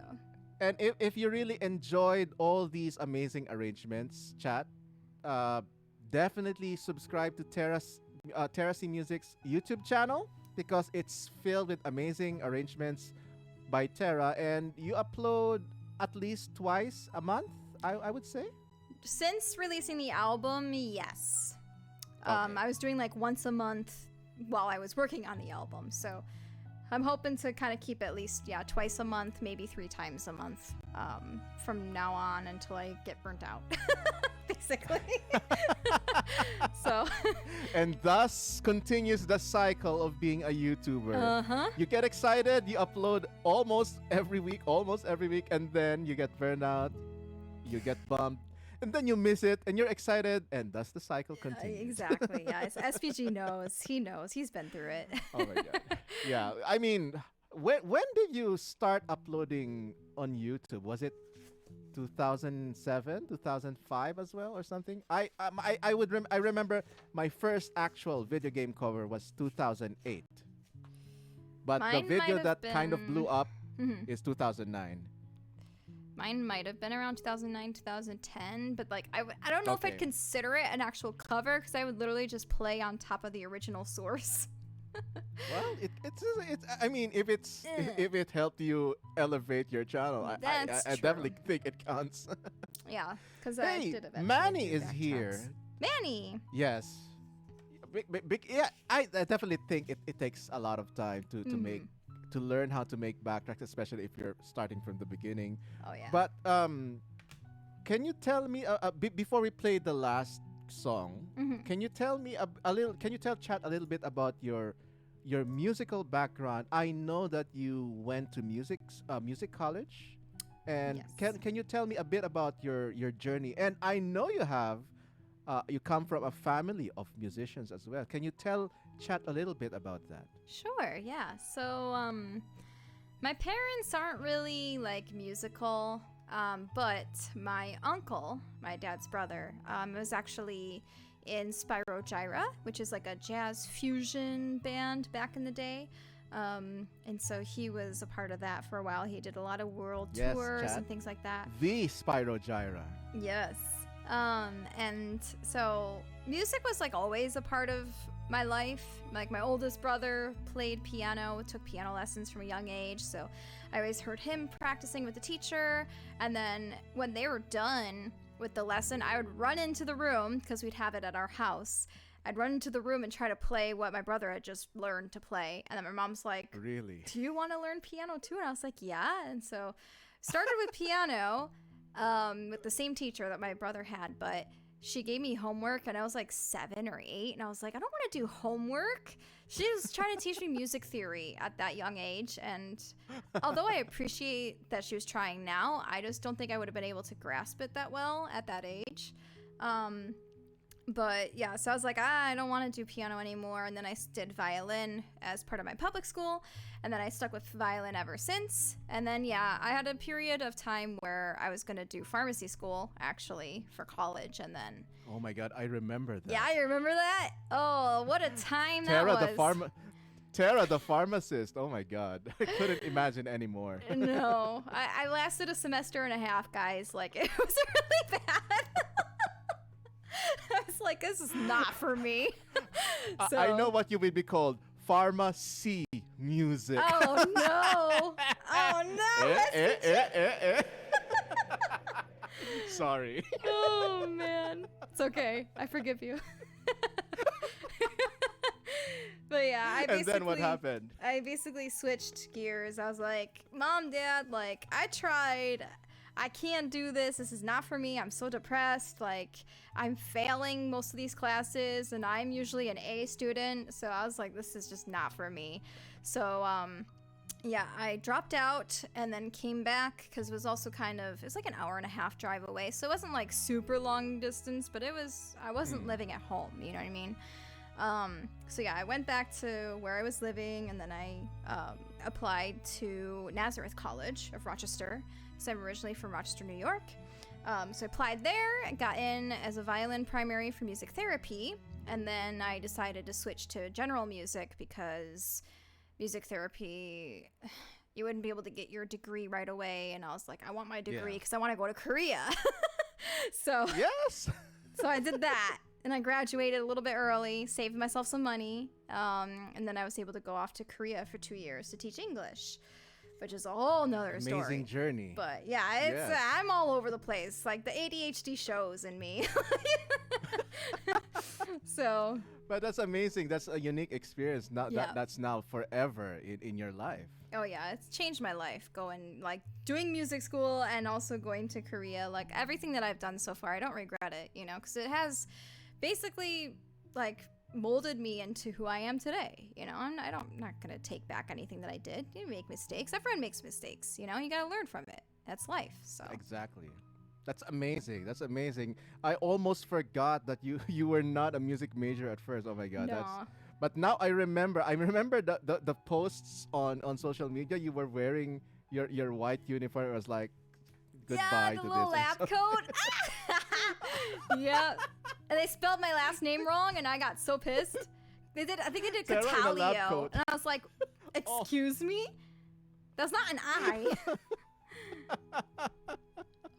And if you really enjoyed all these amazing arrangements, chat, definitely subscribe to Tera C Music's YouTube channel because it's filled with amazing arrangements by Tera, and you upload at least twice a month, I would say. since releasing the album, yes. Okay. I was doing like once a month while I was working on the album. So I'm hoping to kind of keep at least, twice a month, maybe 3 times a month from now on until I get burnt out, basically. So, And thus continues the cycle of being a YouTuber. uh-huh. You get excited, you upload almost every week, and then you get burned out, you get bummed, and then you miss it, and you're excited, and thus the cycle continues. Exactly. Yeah. SPG knows. He knows. He's been through it. Oh my god. Yeah, I mean, when did you start uploading on YouTube? Was it 2007, 2005 as well, or something? I remember my first actual video game cover was 2008, but Mine the might video have that kind of been- blew up Mhm. is 2009. Mine might have been around 2009, 2010, but like I don't know if Okay. I'd consider it an actual cover because I would literally just play on top of the original source. Well, it's. I mean, if Eh. it helped you elevate your channel, That's I definitely think it counts. Yeah, because I Hey, did eventually Manny do is backtracks. here. Manny. Yes. Yeah, I definitely think it takes a lot of time to Mhm. learn how to make backtracks, especially if you're starting from the beginning. Oh yeah. But can you tell me before we play the last song? Mhm. Can you tell me a little? Can you tell chat a little bit about your musical background? I know that you went to music college, and Yes. can you tell me a bit about your journey? And I know you have you come from a family of musicians as well. Can you tell chat a little bit about that? Sure, yeah. So, my parents aren't really like musical, but my uncle, my dad's brother, was actually in Spyro Gyra, which is like a jazz fusion band back in the day. And so he was a part of that for a while. He did a lot of world Yes, tours Chad. and things like that. The Spyro Gyra. Yes. And so music was like always a part of my life. Like my oldest brother played piano, took piano lessons from a young age, so I always heard him practicing with the teacher. And then when they were done with the lesson, I would run into the room because we'd have it at our house. I'd run into the room and try to play what my brother had just learned to play. And then my mom's like, Really? do you want to learn piano too? And I was like, yeah. And so started with piano with the same teacher that my brother had, but she gave me homework and I was like 7 or 8. And I was like, I don't want to do homework. She was trying to teach me music theory at that young age. And although I appreciate that she was trying now, I just don't think I would have been able to grasp it that well at that age. But yeah, so I was like, I don't want to do piano anymore. And then I did violin as part of my public school. And then I stuck with violin ever since. And then, yeah, I had a period of time where I was going to do pharmacy school, actually, for college. And then... Oh my God, I remember that. Yeah, you remember that? Oh, what a time that was. Tera, the pharmacist. Oh my God. I couldn't imagine anymore. No, I lasted a semester and a half, guys. Like, it was really bad. I was like, this is not for me. So, I know what you will be called. Pharmacy music. Oh, no. Oh, no. Sorry. Oh, man. It's okay. I forgive you. But yeah, And then what happened? I basically switched gears. I was like, Mom, Dad, like, I tried. I can't do this. This is not for me. I'm so depressed. Like, I'm failing most of these classes, and I'm usually an A student. So I was like, this is just not for me. So, yeah, I dropped out and then came back because it was also it's like an hour and a half drive away. So it wasn't like super long distance, but I wasn't living at home. You know what I mean? So yeah, I went back to where I was living, and then I applied to Nazareth College of Rochester. So I'm originally from Rochester, New York. So I applied there, got in as a violin primary for music therapy, and then I decided to switch to general music because music therapy, you wouldn't be able to get your degree right away, and I was like, I want my degree because I want to go to Korea. So Yes. So I did that, and I graduated a little bit early, saved myself some money, and then I was able to go off to Korea for 2 years to teach English, which is a whole nother story. Amazing journey. But yeah, I'm all over the place. Like the ADHD shows in me. So. But that's amazing. That's a unique experience. That's now forever in your life. Oh yeah, it's changed my life. Doing music school and also going to Korea. Like everything that I've done so far, I don't regret it. Because it has basically molded me into who I am today. I'm not gonna take back anything that I did. You make mistakes. Everyone makes mistakes. You gotta learn from it. That's life. So Exactly. That's amazing. That's amazing. I almost forgot that you were not a music major at first. Oh my God. No. But now I remember. I remember the posts on social media. You were wearing your white uniform. It was like goodbye the to little this. lab coat. Yeah. And they spelled my last name wrong, and I got so pissed. I think they did Tera in a lab Catalio. coat. And I was like, excuse me? That's not an I.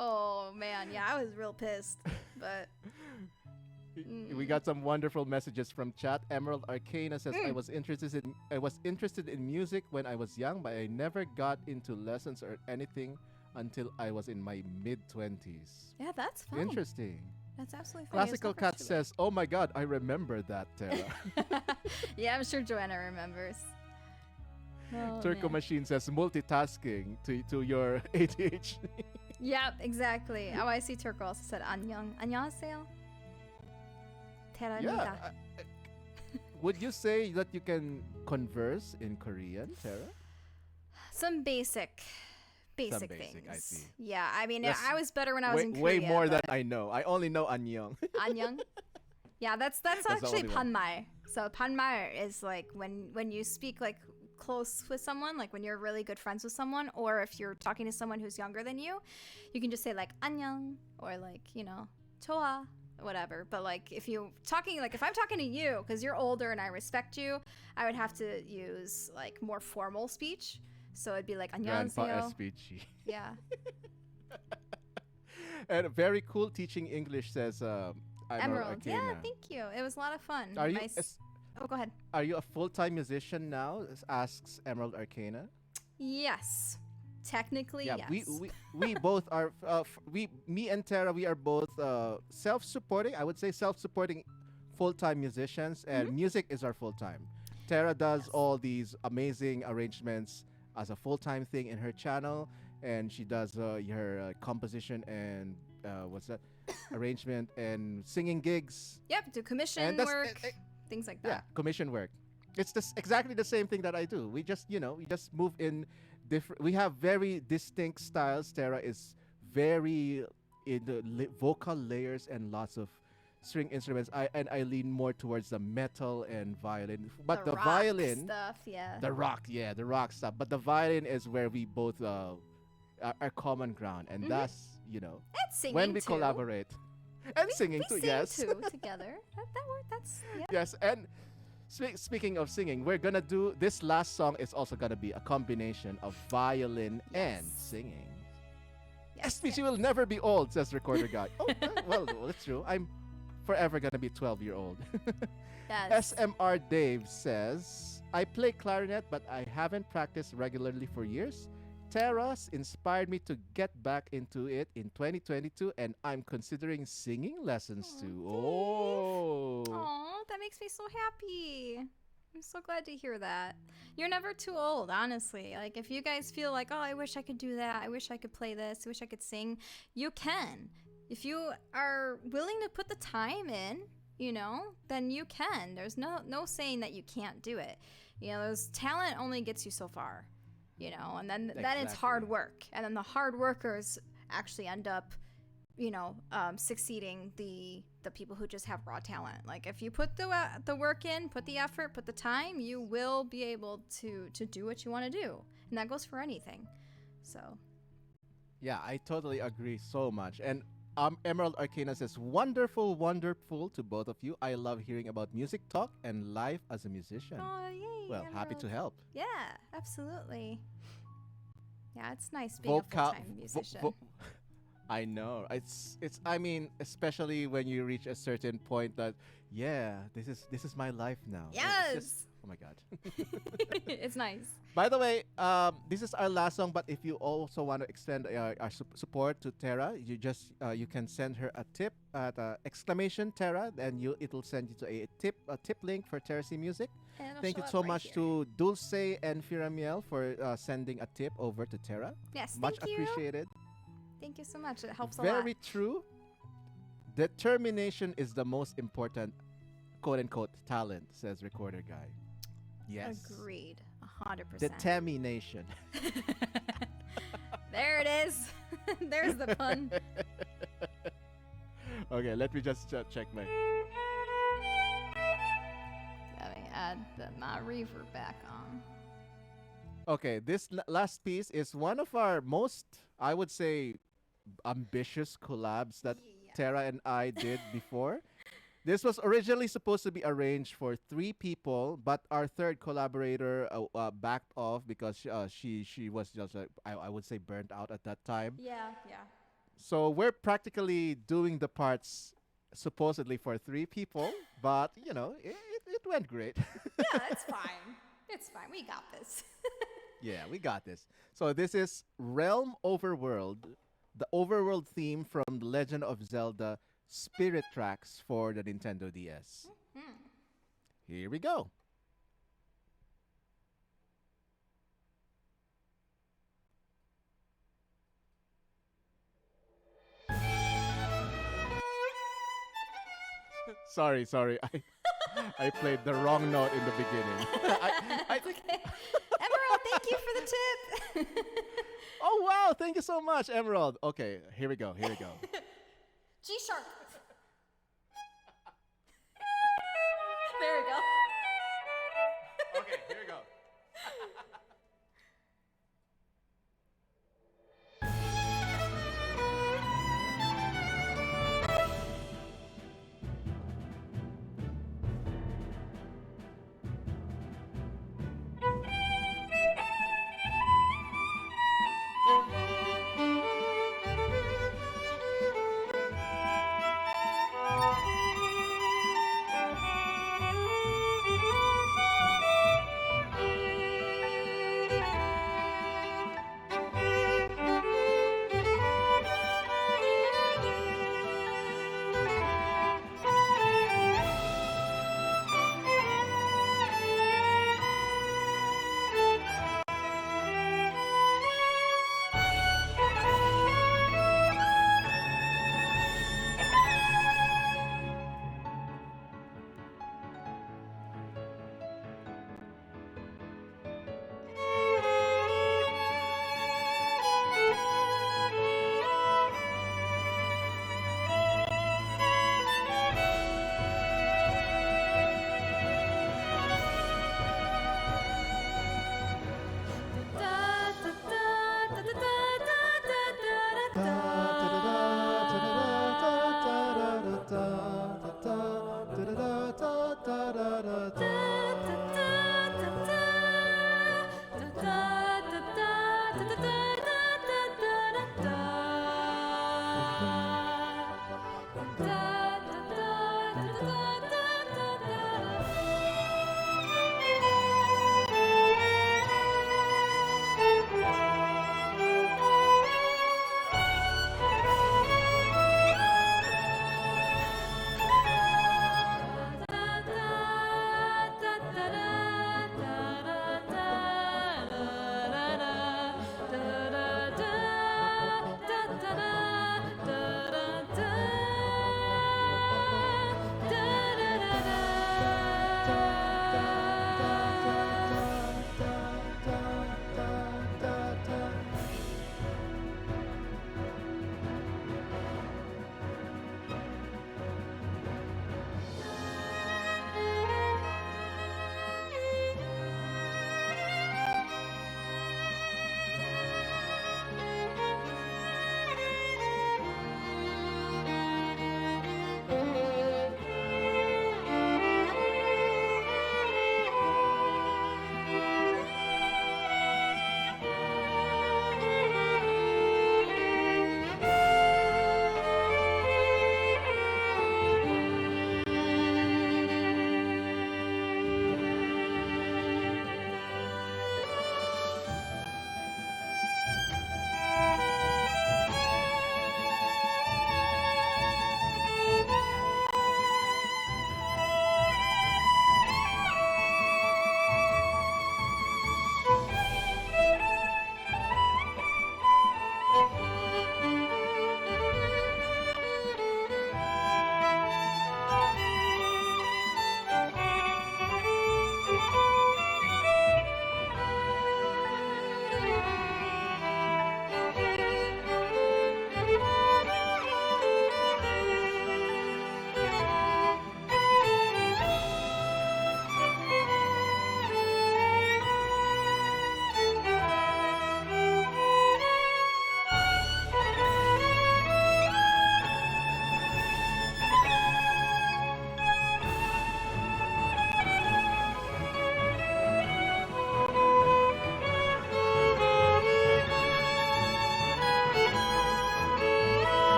Oh, man. Yeah, I was real pissed. But... We got some wonderful messages from chat. Emerald Arcana says, I was interested in music when I was young, but I never got into lessons or anything until I was in my mid-20s. Yeah, that's fine. Interesting. That's absolutely fine. Classical Cat says, oh my God, I remember that, Tera. Yeah, I'm sure Joanna remembers. Oh, Turco man. Machine says, multitasking to your ADHD. Yep, exactly. Oh, I see Turco also said, 안녕. 안녕하세요. Yeah. Would you say that you can converse in Korean, Tera? Some basic Some things. I see. Yeah, I mean, That's I was better when I was in Korea. Way more than but- I know. I only know 안녕. 안녕. Yeah, that's the actually only one. panmal. So panmal is like when you speak close with someone, like when you're really good friends with someone, or if you're talking to someone who's younger than you can just say 안녕 or 좋아. Whatever, but if you're talking, if I'm talking to you because you're older and I respect you, I would have to use more formal speech. So it'd be Grandpa 안녕하세요. SPG. Yeah. And very cool teaching English says Emerald Emerald. Arcana. Yeah, thank you. It was a lot of fun. Are you Nice. Oh, go ahead. Are you a full-time musician now? Asks Emerald Arcana. Yes. Technically, Yeah, yes. we both are. Me and Tara, we are both self-supporting. I would say self-supporting full-time musicians, and Mhm. music is our full-time. Tara does Yes. all these amazing arrangements as a full-time thing in her channel, and she does her composition and what's that, arrangement and singing gigs, Yep, do and commission that's work, things like yeah, that. commission work. It's this exactly the same thing that I do. We just, we just move in different. We have very distinct styles. Tara is very in the vocal layers and lots of string instruments. I lean more towards the metal and violin. But The the rock violin, stuff, yeah. the rock stuff. But the violin is where we both are common ground, and Mhm. thus, And when singing we too. collaborate and singing We too. sing Yes. too together. That work. That's yeah. Yes, and speaking of singing, we're gonna do this last song is also gonna be a combination of violin and Yes. singing. Yes, SPG will never be old, says Recorder Guy. Oh, well, that's true. I'm forever gonna be 12-year-old. yes. SMR Dave says, I play clarinet, but I haven't practiced regularly for years. Terras inspired me to get back into it in 2022, and I'm considering singing lessons too. Oh. Oh, that makes me so happy. I'm so glad to hear that. You're never too old, honestly. Like, if you guys feel like, oh, I wish I could do that, I wish I could play this, I wish I could sing, you can. If you are willing to put the time in, then you can. There's no saying that you can't do it. Those talent only gets you so far, and then it's hard Exactly. work. And then the hard workers actually end up succeeding the people who just have raw talent. Like, if you put the work in, put the effort, put the time, you will be able to do what you want to do, and that goes for anything. So Yeah, I totally agree so much. And Emerald Arcana says, wonderful, wonderful to both of you. I love hearing about music talk and life as a musician. oh yay, Well, happy to Emerald. help. Yeah, absolutely. Yeah, it's nice being a Vocal, full-time musician. I know. It's. I mean, especially when you reach a certain point that, yeah, this is my life now. It's just, Yes. oh my god. It's nice. By the way, this is our last song. But if you also want to extend our support to Tara, you can send her a tip at exclamation Tara, and it'll send you to a tip link for Terracy Music. And it'll Thank show you up so right much here. to Dulce and Firamiel for sending a tip over to Tara. Yes, Much thank you. appreciated. Thank you so much. It helps a lot. Very true. Determination is the most important, quote unquote, talent, says Recorder Guy. Yes. Agreed. 100%. Determination. There it is. There's the pun. Okay, let me just check my. Let me add my reverb back on. Okay, this last piece is one of our most, I would say, ambitious collabs that Yeah. Tara and I did before. This was originally supposed to be arranged for 3 people, but our third collaborator backed off because she was just I would say burnt out at that time. Yeah. So we're practically doing the parts supposedly for 3 people, but it went great. Yeah, it's fine. It's fine. We got this. Yeah, we got this. So this is Realm Overworld, the overworld theme from The Legend of Zelda Spirit Tracks for the Nintendo DS. Here we go. Sorry. I played the wrong note in the beginning. It's okay. Emerald, thank you for the tip. Oh wow, thank you so much, Emerald. Okay, here we go. G sharp. There we go. Okay, here we go. da da da da.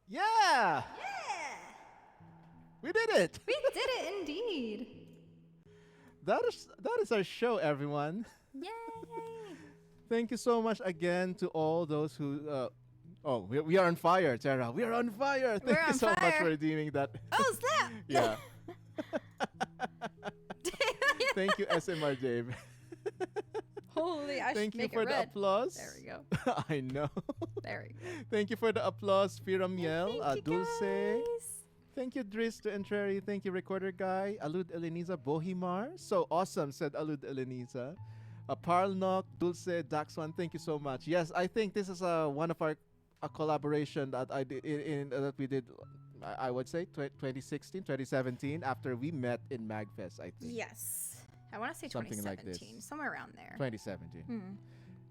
Yeah! We did it! We did it indeed. That is our show, everyone. Yay! Thank you so much again to all those who. We are on fire, Tara. We are on fire. Thank We're you on so much fire. for redeeming that. Oh, snap! Yeah. Thank you, SMR Dave. Holy, I Thank should you make for it the red. applause. There we go. I know. There we go. Thank you for the applause, Firamiel, Thank you, Dulce. guys. Thank you, Driz to Entreri. Thank you, Recorder Guy. Alud Eleniza Bohimar. So awesome, said Alud Eleniza. Parlnok, Dulce, Daxwan. Thank you so much. Yes, I think this is one of our a collaboration that I did that we did. I would say 2016, 2017, after we met in MagFest. I think Yes. I want to say Something like 2017, this. somewhere around there. 2017. Hmm.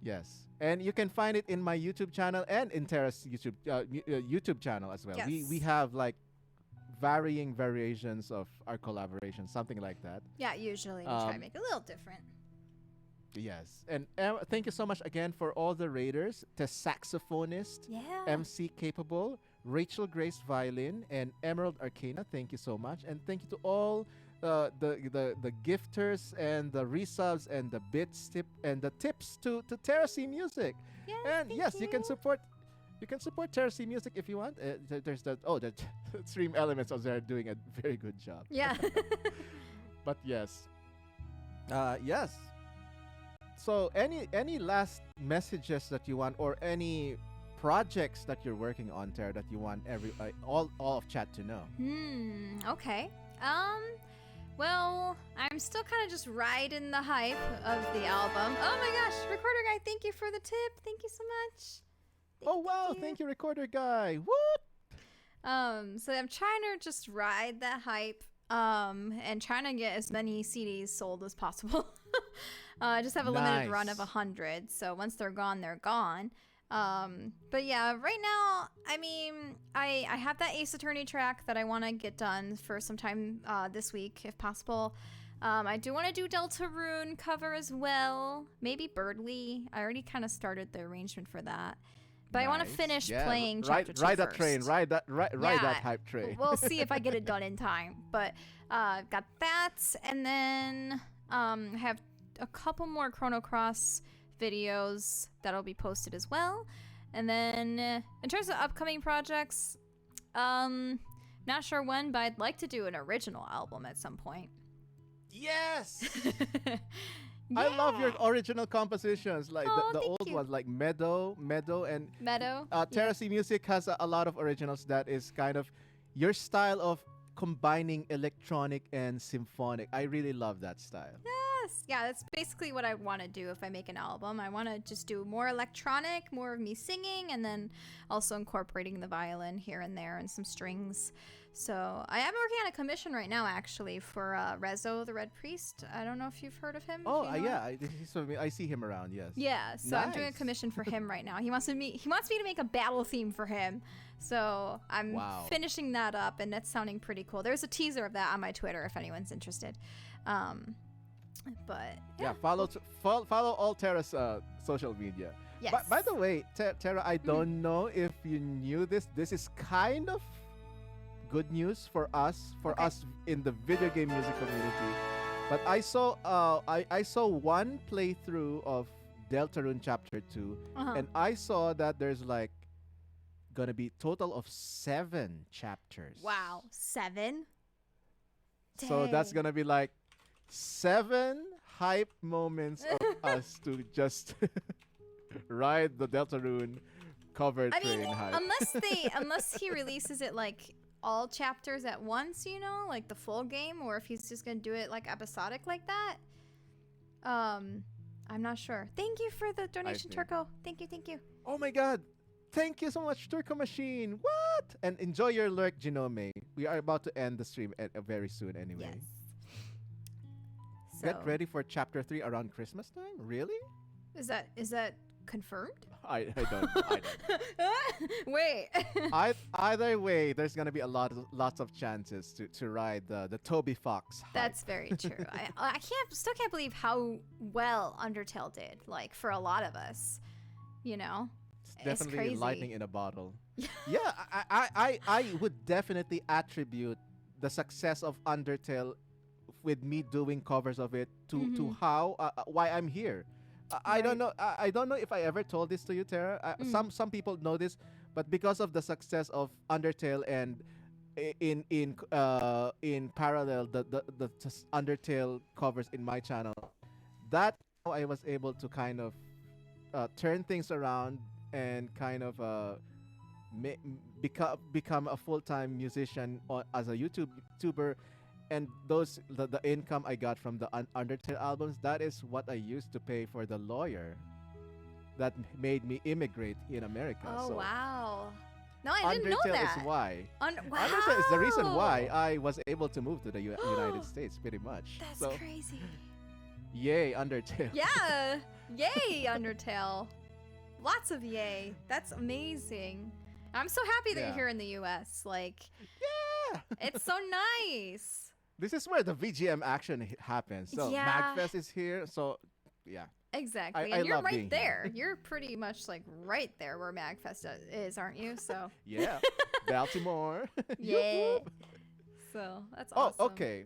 Yes, and you can find it in my YouTube channel and in Tera's YouTube channel as well. We Yes. have like varying variations of our collaboration, something like that. Yeah, usually we try to make it a little different. Yes, and thank you so much again for all the raiders, the saxophonist, Yeah. MC Capable, Rachel Grace Violin, and Emerald Arcana. Thank you so much, and thank you to all the gifters and the resubs and the bits tip and the tips to Tera C Music. Yes, And thank yes, you can you. support. You can support Tera C Music if you want. There's the Stream Elements are there doing a very good job. Yeah. But yes, yes. So any last messages that you want, or any projects that you're working on, Tara, that you want all of chat to know? Okay. Well, I'm still kind of just riding the hype of the album. Oh my gosh, recorder guy, thank you for the tip. Thank you so much. Oh wow, thank you, recorder guy. What? So I'm trying to just ride that hype, and trying to get as many CDs sold as possible. I just have a limited run of 100, so once they're gone, they're gone. But yeah, right now, I mean, I have that Ace Attorney track that I want to get done for sometime this week, if possible. I do want to do Deltarune cover as well. Maybe Birdly. I already kind of started the arrangement for that. But I want to finish playing chapter 2 ride first. that train. Ride that hype train. We'll see if I get it done in time. But I've got that, and then I have a couple more Chrono Cross videos that'll be posted as well. And then in terms of upcoming projects, not sure when, but I'd like to do an original album at some point. Yes. Yeah. I love your original compositions, like the old you. ones, like Meadow, and Meadow. Terra C Music has a lot of originals that is kind of your style of combining electronic and symphonic. I really love that style. Yes. Yeah, that's basically what I want to do if I make an album. I want to just do more electronic, more of me singing, and then also incorporating the violin here and there and some strings. So I am working on a commission right now, actually, for Rezo, the Red Priest. I don't know if you've heard of him. Oh, yeah, I see him around. Yes. Yeah, so I'm doing a commission for him right now. He wants me to make a battle theme for him. So I'm finishing that up, and that's sounding pretty cool. There's a teaser of that on my Twitter if anyone's interested. But yeah, follow all Terra's social media. Yes. By the way, Tara, I don't know if you knew this. This is kind of good news for us in the video game music community. But I saw one playthrough of Deltarune Chapter 2, and I saw that there's like gonna be total of 7 chapters. Wow, 7? So that's gonna be like 7 hype moments of us to just ride the Deltarune cover train hype. Unless he releases it like all chapters at once, like the full game, or if he's just gonna do it like episodic like that. I'm not sure. Thank you for the donation, Turco. Thank you. Oh my god. Thank you so much, Turco Machine. What? And enjoy your lurk, Genome. We are about to end the stream very soon anyway. Yes. Get ready for chapter 3 around Christmas time? Really? Is that confirmed? I don't. Wait. Either way, there's gonna be lots of chances to ride the Toby Fox hype. That's very true. I still can't believe how well Undertale did. Like for a lot of us, It's definitely crazy. lightning in a bottle. Yeah, I would definitely attribute the success of Undertale with me doing covers of it to how why I'm here. I don't know. I don't know if I ever told this to you, Tara. Some people know this, but because of the success of Undertale and in parallel the Undertale covers in my channel, that I was able to kind of turn things around and kind of become a full-time musician as a YouTuber. And the income I got from the Undertale albums, that is what I used to pay for the lawyer that made me immigrate in America. Oh, so wow. No, I didn't know that. Undertale is why. Wow. Undertale is the reason why I was able to move to the United States, pretty much. That's crazy. Yay, Undertale. Yeah. Yay, Undertale. Lots of yay. That's amazing. I'm so happy that you're here in the US. Like, yeah. It's so nice. This is where the VGM action happens. So MagFest is here. So yeah. Exactly. And you're right there. You're pretty much like right there where MagFest is, aren't you? So yeah. Baltimore. Yeah. So that's awesome. Oh, okay.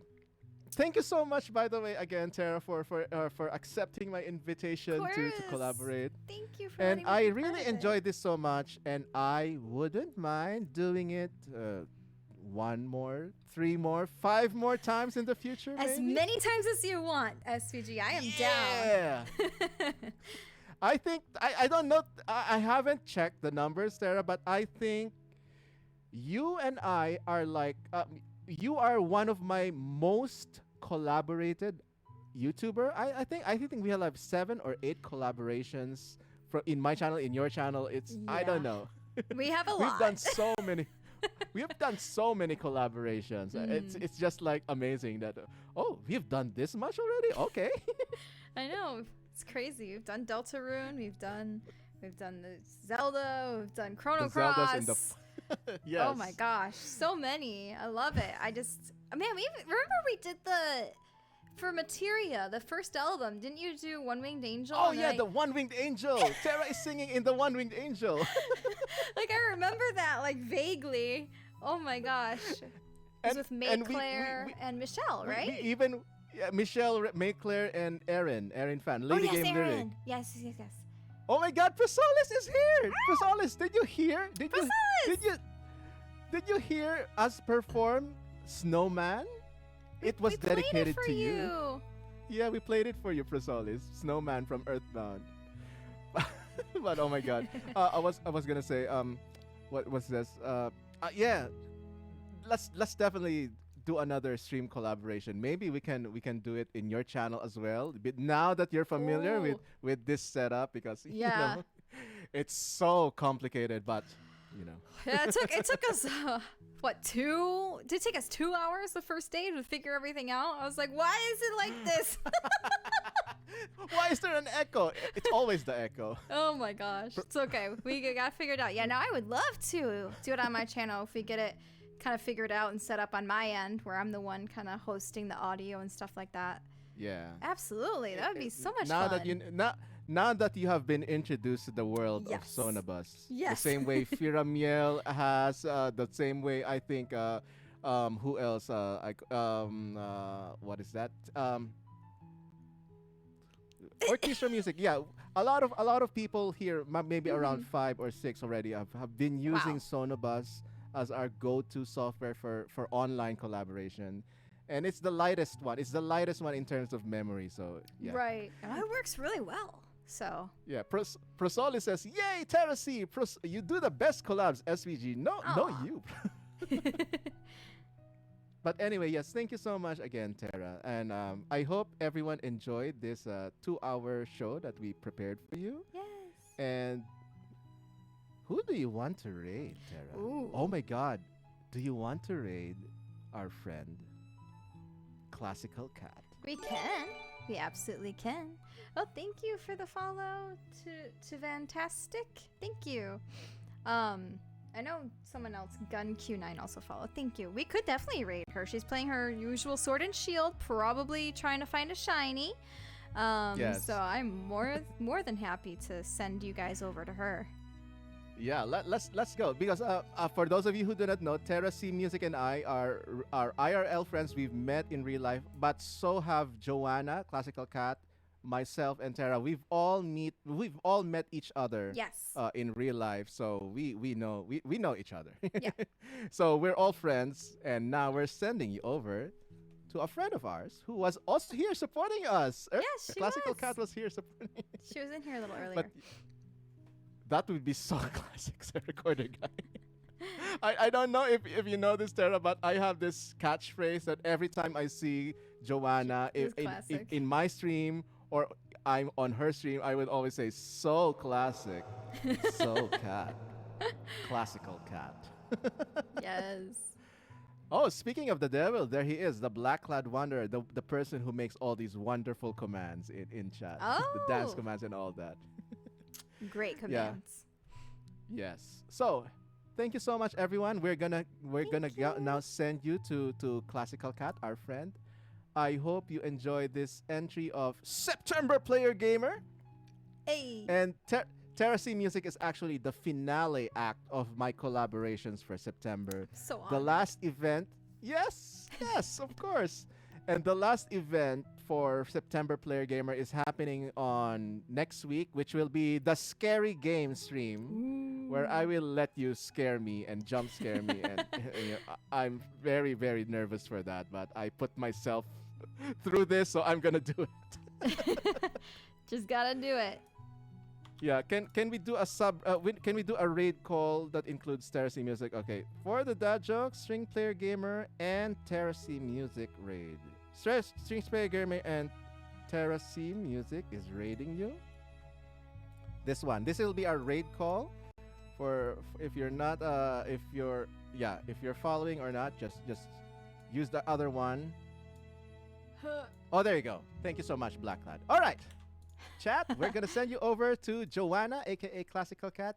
Thank you so much, by the way, again, Tara, for accepting my invitation to collaborate. Thank you for And letting me I be really part of enjoyed this so much, and I wouldn't mind doing it 1 more, 3 more, 5 more times in the future. As maybe? many times as you want, SVG. I am down. I think I don't know. I haven't checked the numbers, Sarah, but I think you and I are like you are one of my most collaborated YouTuber. I think we have like 7 or 8 collaborations in my channel, in your channel. It's I don't Yeah. know. We have a We've done lot. so many. We have done so many collaborations. It's just like amazing that oh, we've done this much already. Okay. I know. It's crazy. We've done Deltarune, we've done the Zelda, we've done Chrono The Zeldas in the Cross. yes. Oh my gosh, so many. I love it. I just man, remember we did the for Materia, the first album. Didn't you do One Winged Angel? Oh And yeah, then the One Winged Angel. Tera is singing in the One Winged Angel. like I remember that like vaguely. Oh my gosh. It was with May and Claire and Michelle, right? We even Michelle, May Claire, and Erin Fan, Oh Lady yes, Game Lyric. Aaron. Yes. Oh my God, Prasolis is here. Prasolis, did you hear? Prasolis! Did you hear us perform Snowman? It was We played it dedicated for to you. Yeah, we played it for you, Prasolis. Snowman from Earthbound. But oh my God, I was gonna say what was this? Yeah, let's definitely do another stream collaboration. Maybe we can do it in your channel as well. But now that you're familiar Ooh. with this setup, because you Yeah. know, it's so complicated, but you know. Yeah, it took us did it take us 2 hours the first day to figure everything out? I was like, why is it like this? Why is there an echo? It's always the echo. Oh my gosh. It's okay. We got figured out. Yeah, now I would love to do it on my channel if we get it kind of figured out and set up on my end where I'm the one kind of hosting the audio and stuff like that. Yeah. Absolutely. That would be so much now fun. now that you have been introduced to the world Yes. of Sonabus, the Yes. same way Firamiel has, the same way I think, who else? What is that? Orchestra music. Yeah, a lot of people here, maybe around 5 or 6 already, have been using Sonobus as our go-to software for online collaboration. And it's the lightest one. It's the lightest one in terms of memory. So yeah. Right. And it works really well. So. Yeah. Prosoli says, "Yay, Tera C! You do the best collabs, SVG." No, Aw. you. But anyway, yes, thank you so much again, Tera. And I hope everyone enjoyed this 2-hour show that we prepared for you. Yes. And who do you want to raid, Tera? Ooh. Oh my God. Do you want to raid our friend, Classical Cat? We can. We absolutely can. Well, thank you for the follow to Fantastic. Thank you. I know someone else, Gun Q9, also followed. Thank you. We could definitely raid her. She's playing her usual Sword and Shield, probably trying to find a shiny. Yes. So I'm more than happy to send you guys over to her. Yeah, let's go, because for those of you who do not know, Tera C Music and I are IRL friends. We've met in real life, but so have Joanna, Classical Cat, myself, and Tera. We've all met each other. Yes. In real life, so we know each other. Yeah. So we're all friends, and now we're sending you over to a friend of ours who was also here supporting us. Yes, she Classical was. Cat was here supporting. She was in here a little earlier. But that would be so classic, Sarah Recorder guy. I don't know if you know this, Tera, but I have this catchphrase that every time I see Joanna It's in classic. my stream or I'm on her stream, I would always say, "So classic, so cat, classical cat." Yes. Oh, speaking of the devil, there he is, the Black-clad Wanderer, the person who makes all these wonderful commands in chat, the dance Oh. commands and all that. Great commands. Yes. So, thank you so much, everyone. We're gonna Thank you. now send you to Classical Cat, our friend. I hope you enjoyed this entry of September Player Gamer. Hey. And Tera C Music is actually the finale act of my collaborations for September. So The honored. last event, yes, of course. And the last event for September Player Gamer is happening on next week, which will be the Scary Game stream, where I will let you scare me and jump scare me. And you know, I'm very, very nervous for that, but I put myself through this, so I'm going to do it. Just gotta do it. Yeah, can we do a can we do a raid call that includes Terrace music? Okay, for the dad joke, string player gamer and Terrace music raid. String player gamer and Terrace music is raiding you. This one. This will be our raid call if you're not if you're yeah if you're following or not. Just use the other one. Oh, there you go. Thank you so much, Black Lad. All right. Chat, we're gonna send you over to Joanna, aka Classical Cat.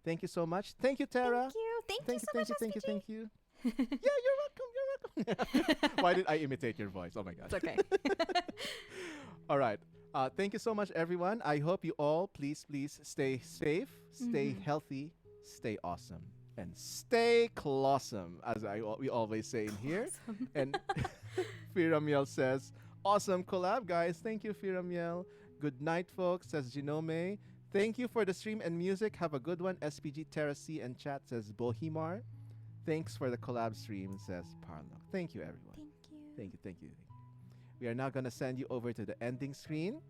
Thank you so much. Thank you, Tara. Thank you so much, Thank you. Yeah, you're welcome. Why did I imitate your voice? Oh my god. It's okay. All right. Thank you so much, everyone. I hope you all please stay safe, stay healthy, stay awesome, and stay clawsome, as we always say in here. And Firamiel says, awesome collab, guys. Thank you, Firamiel. Good night, folks, says Genome. Thank you for the stream and music. Have a good one. SPG Terrace and chat says Bohemar. Thanks for the collab stream, says Parlo. Thank you, everyone. Thank you. We are now going to send you over to the ending screen,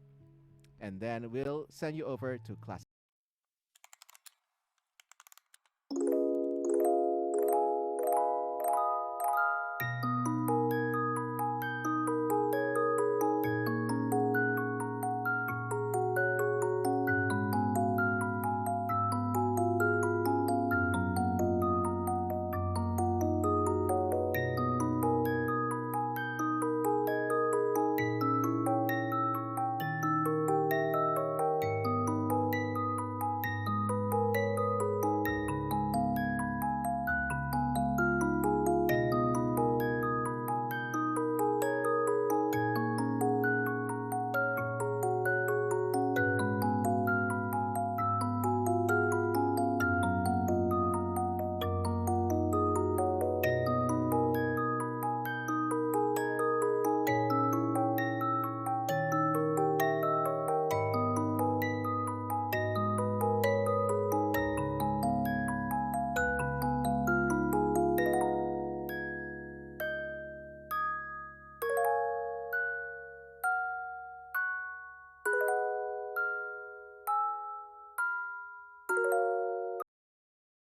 and then we'll send you over to class.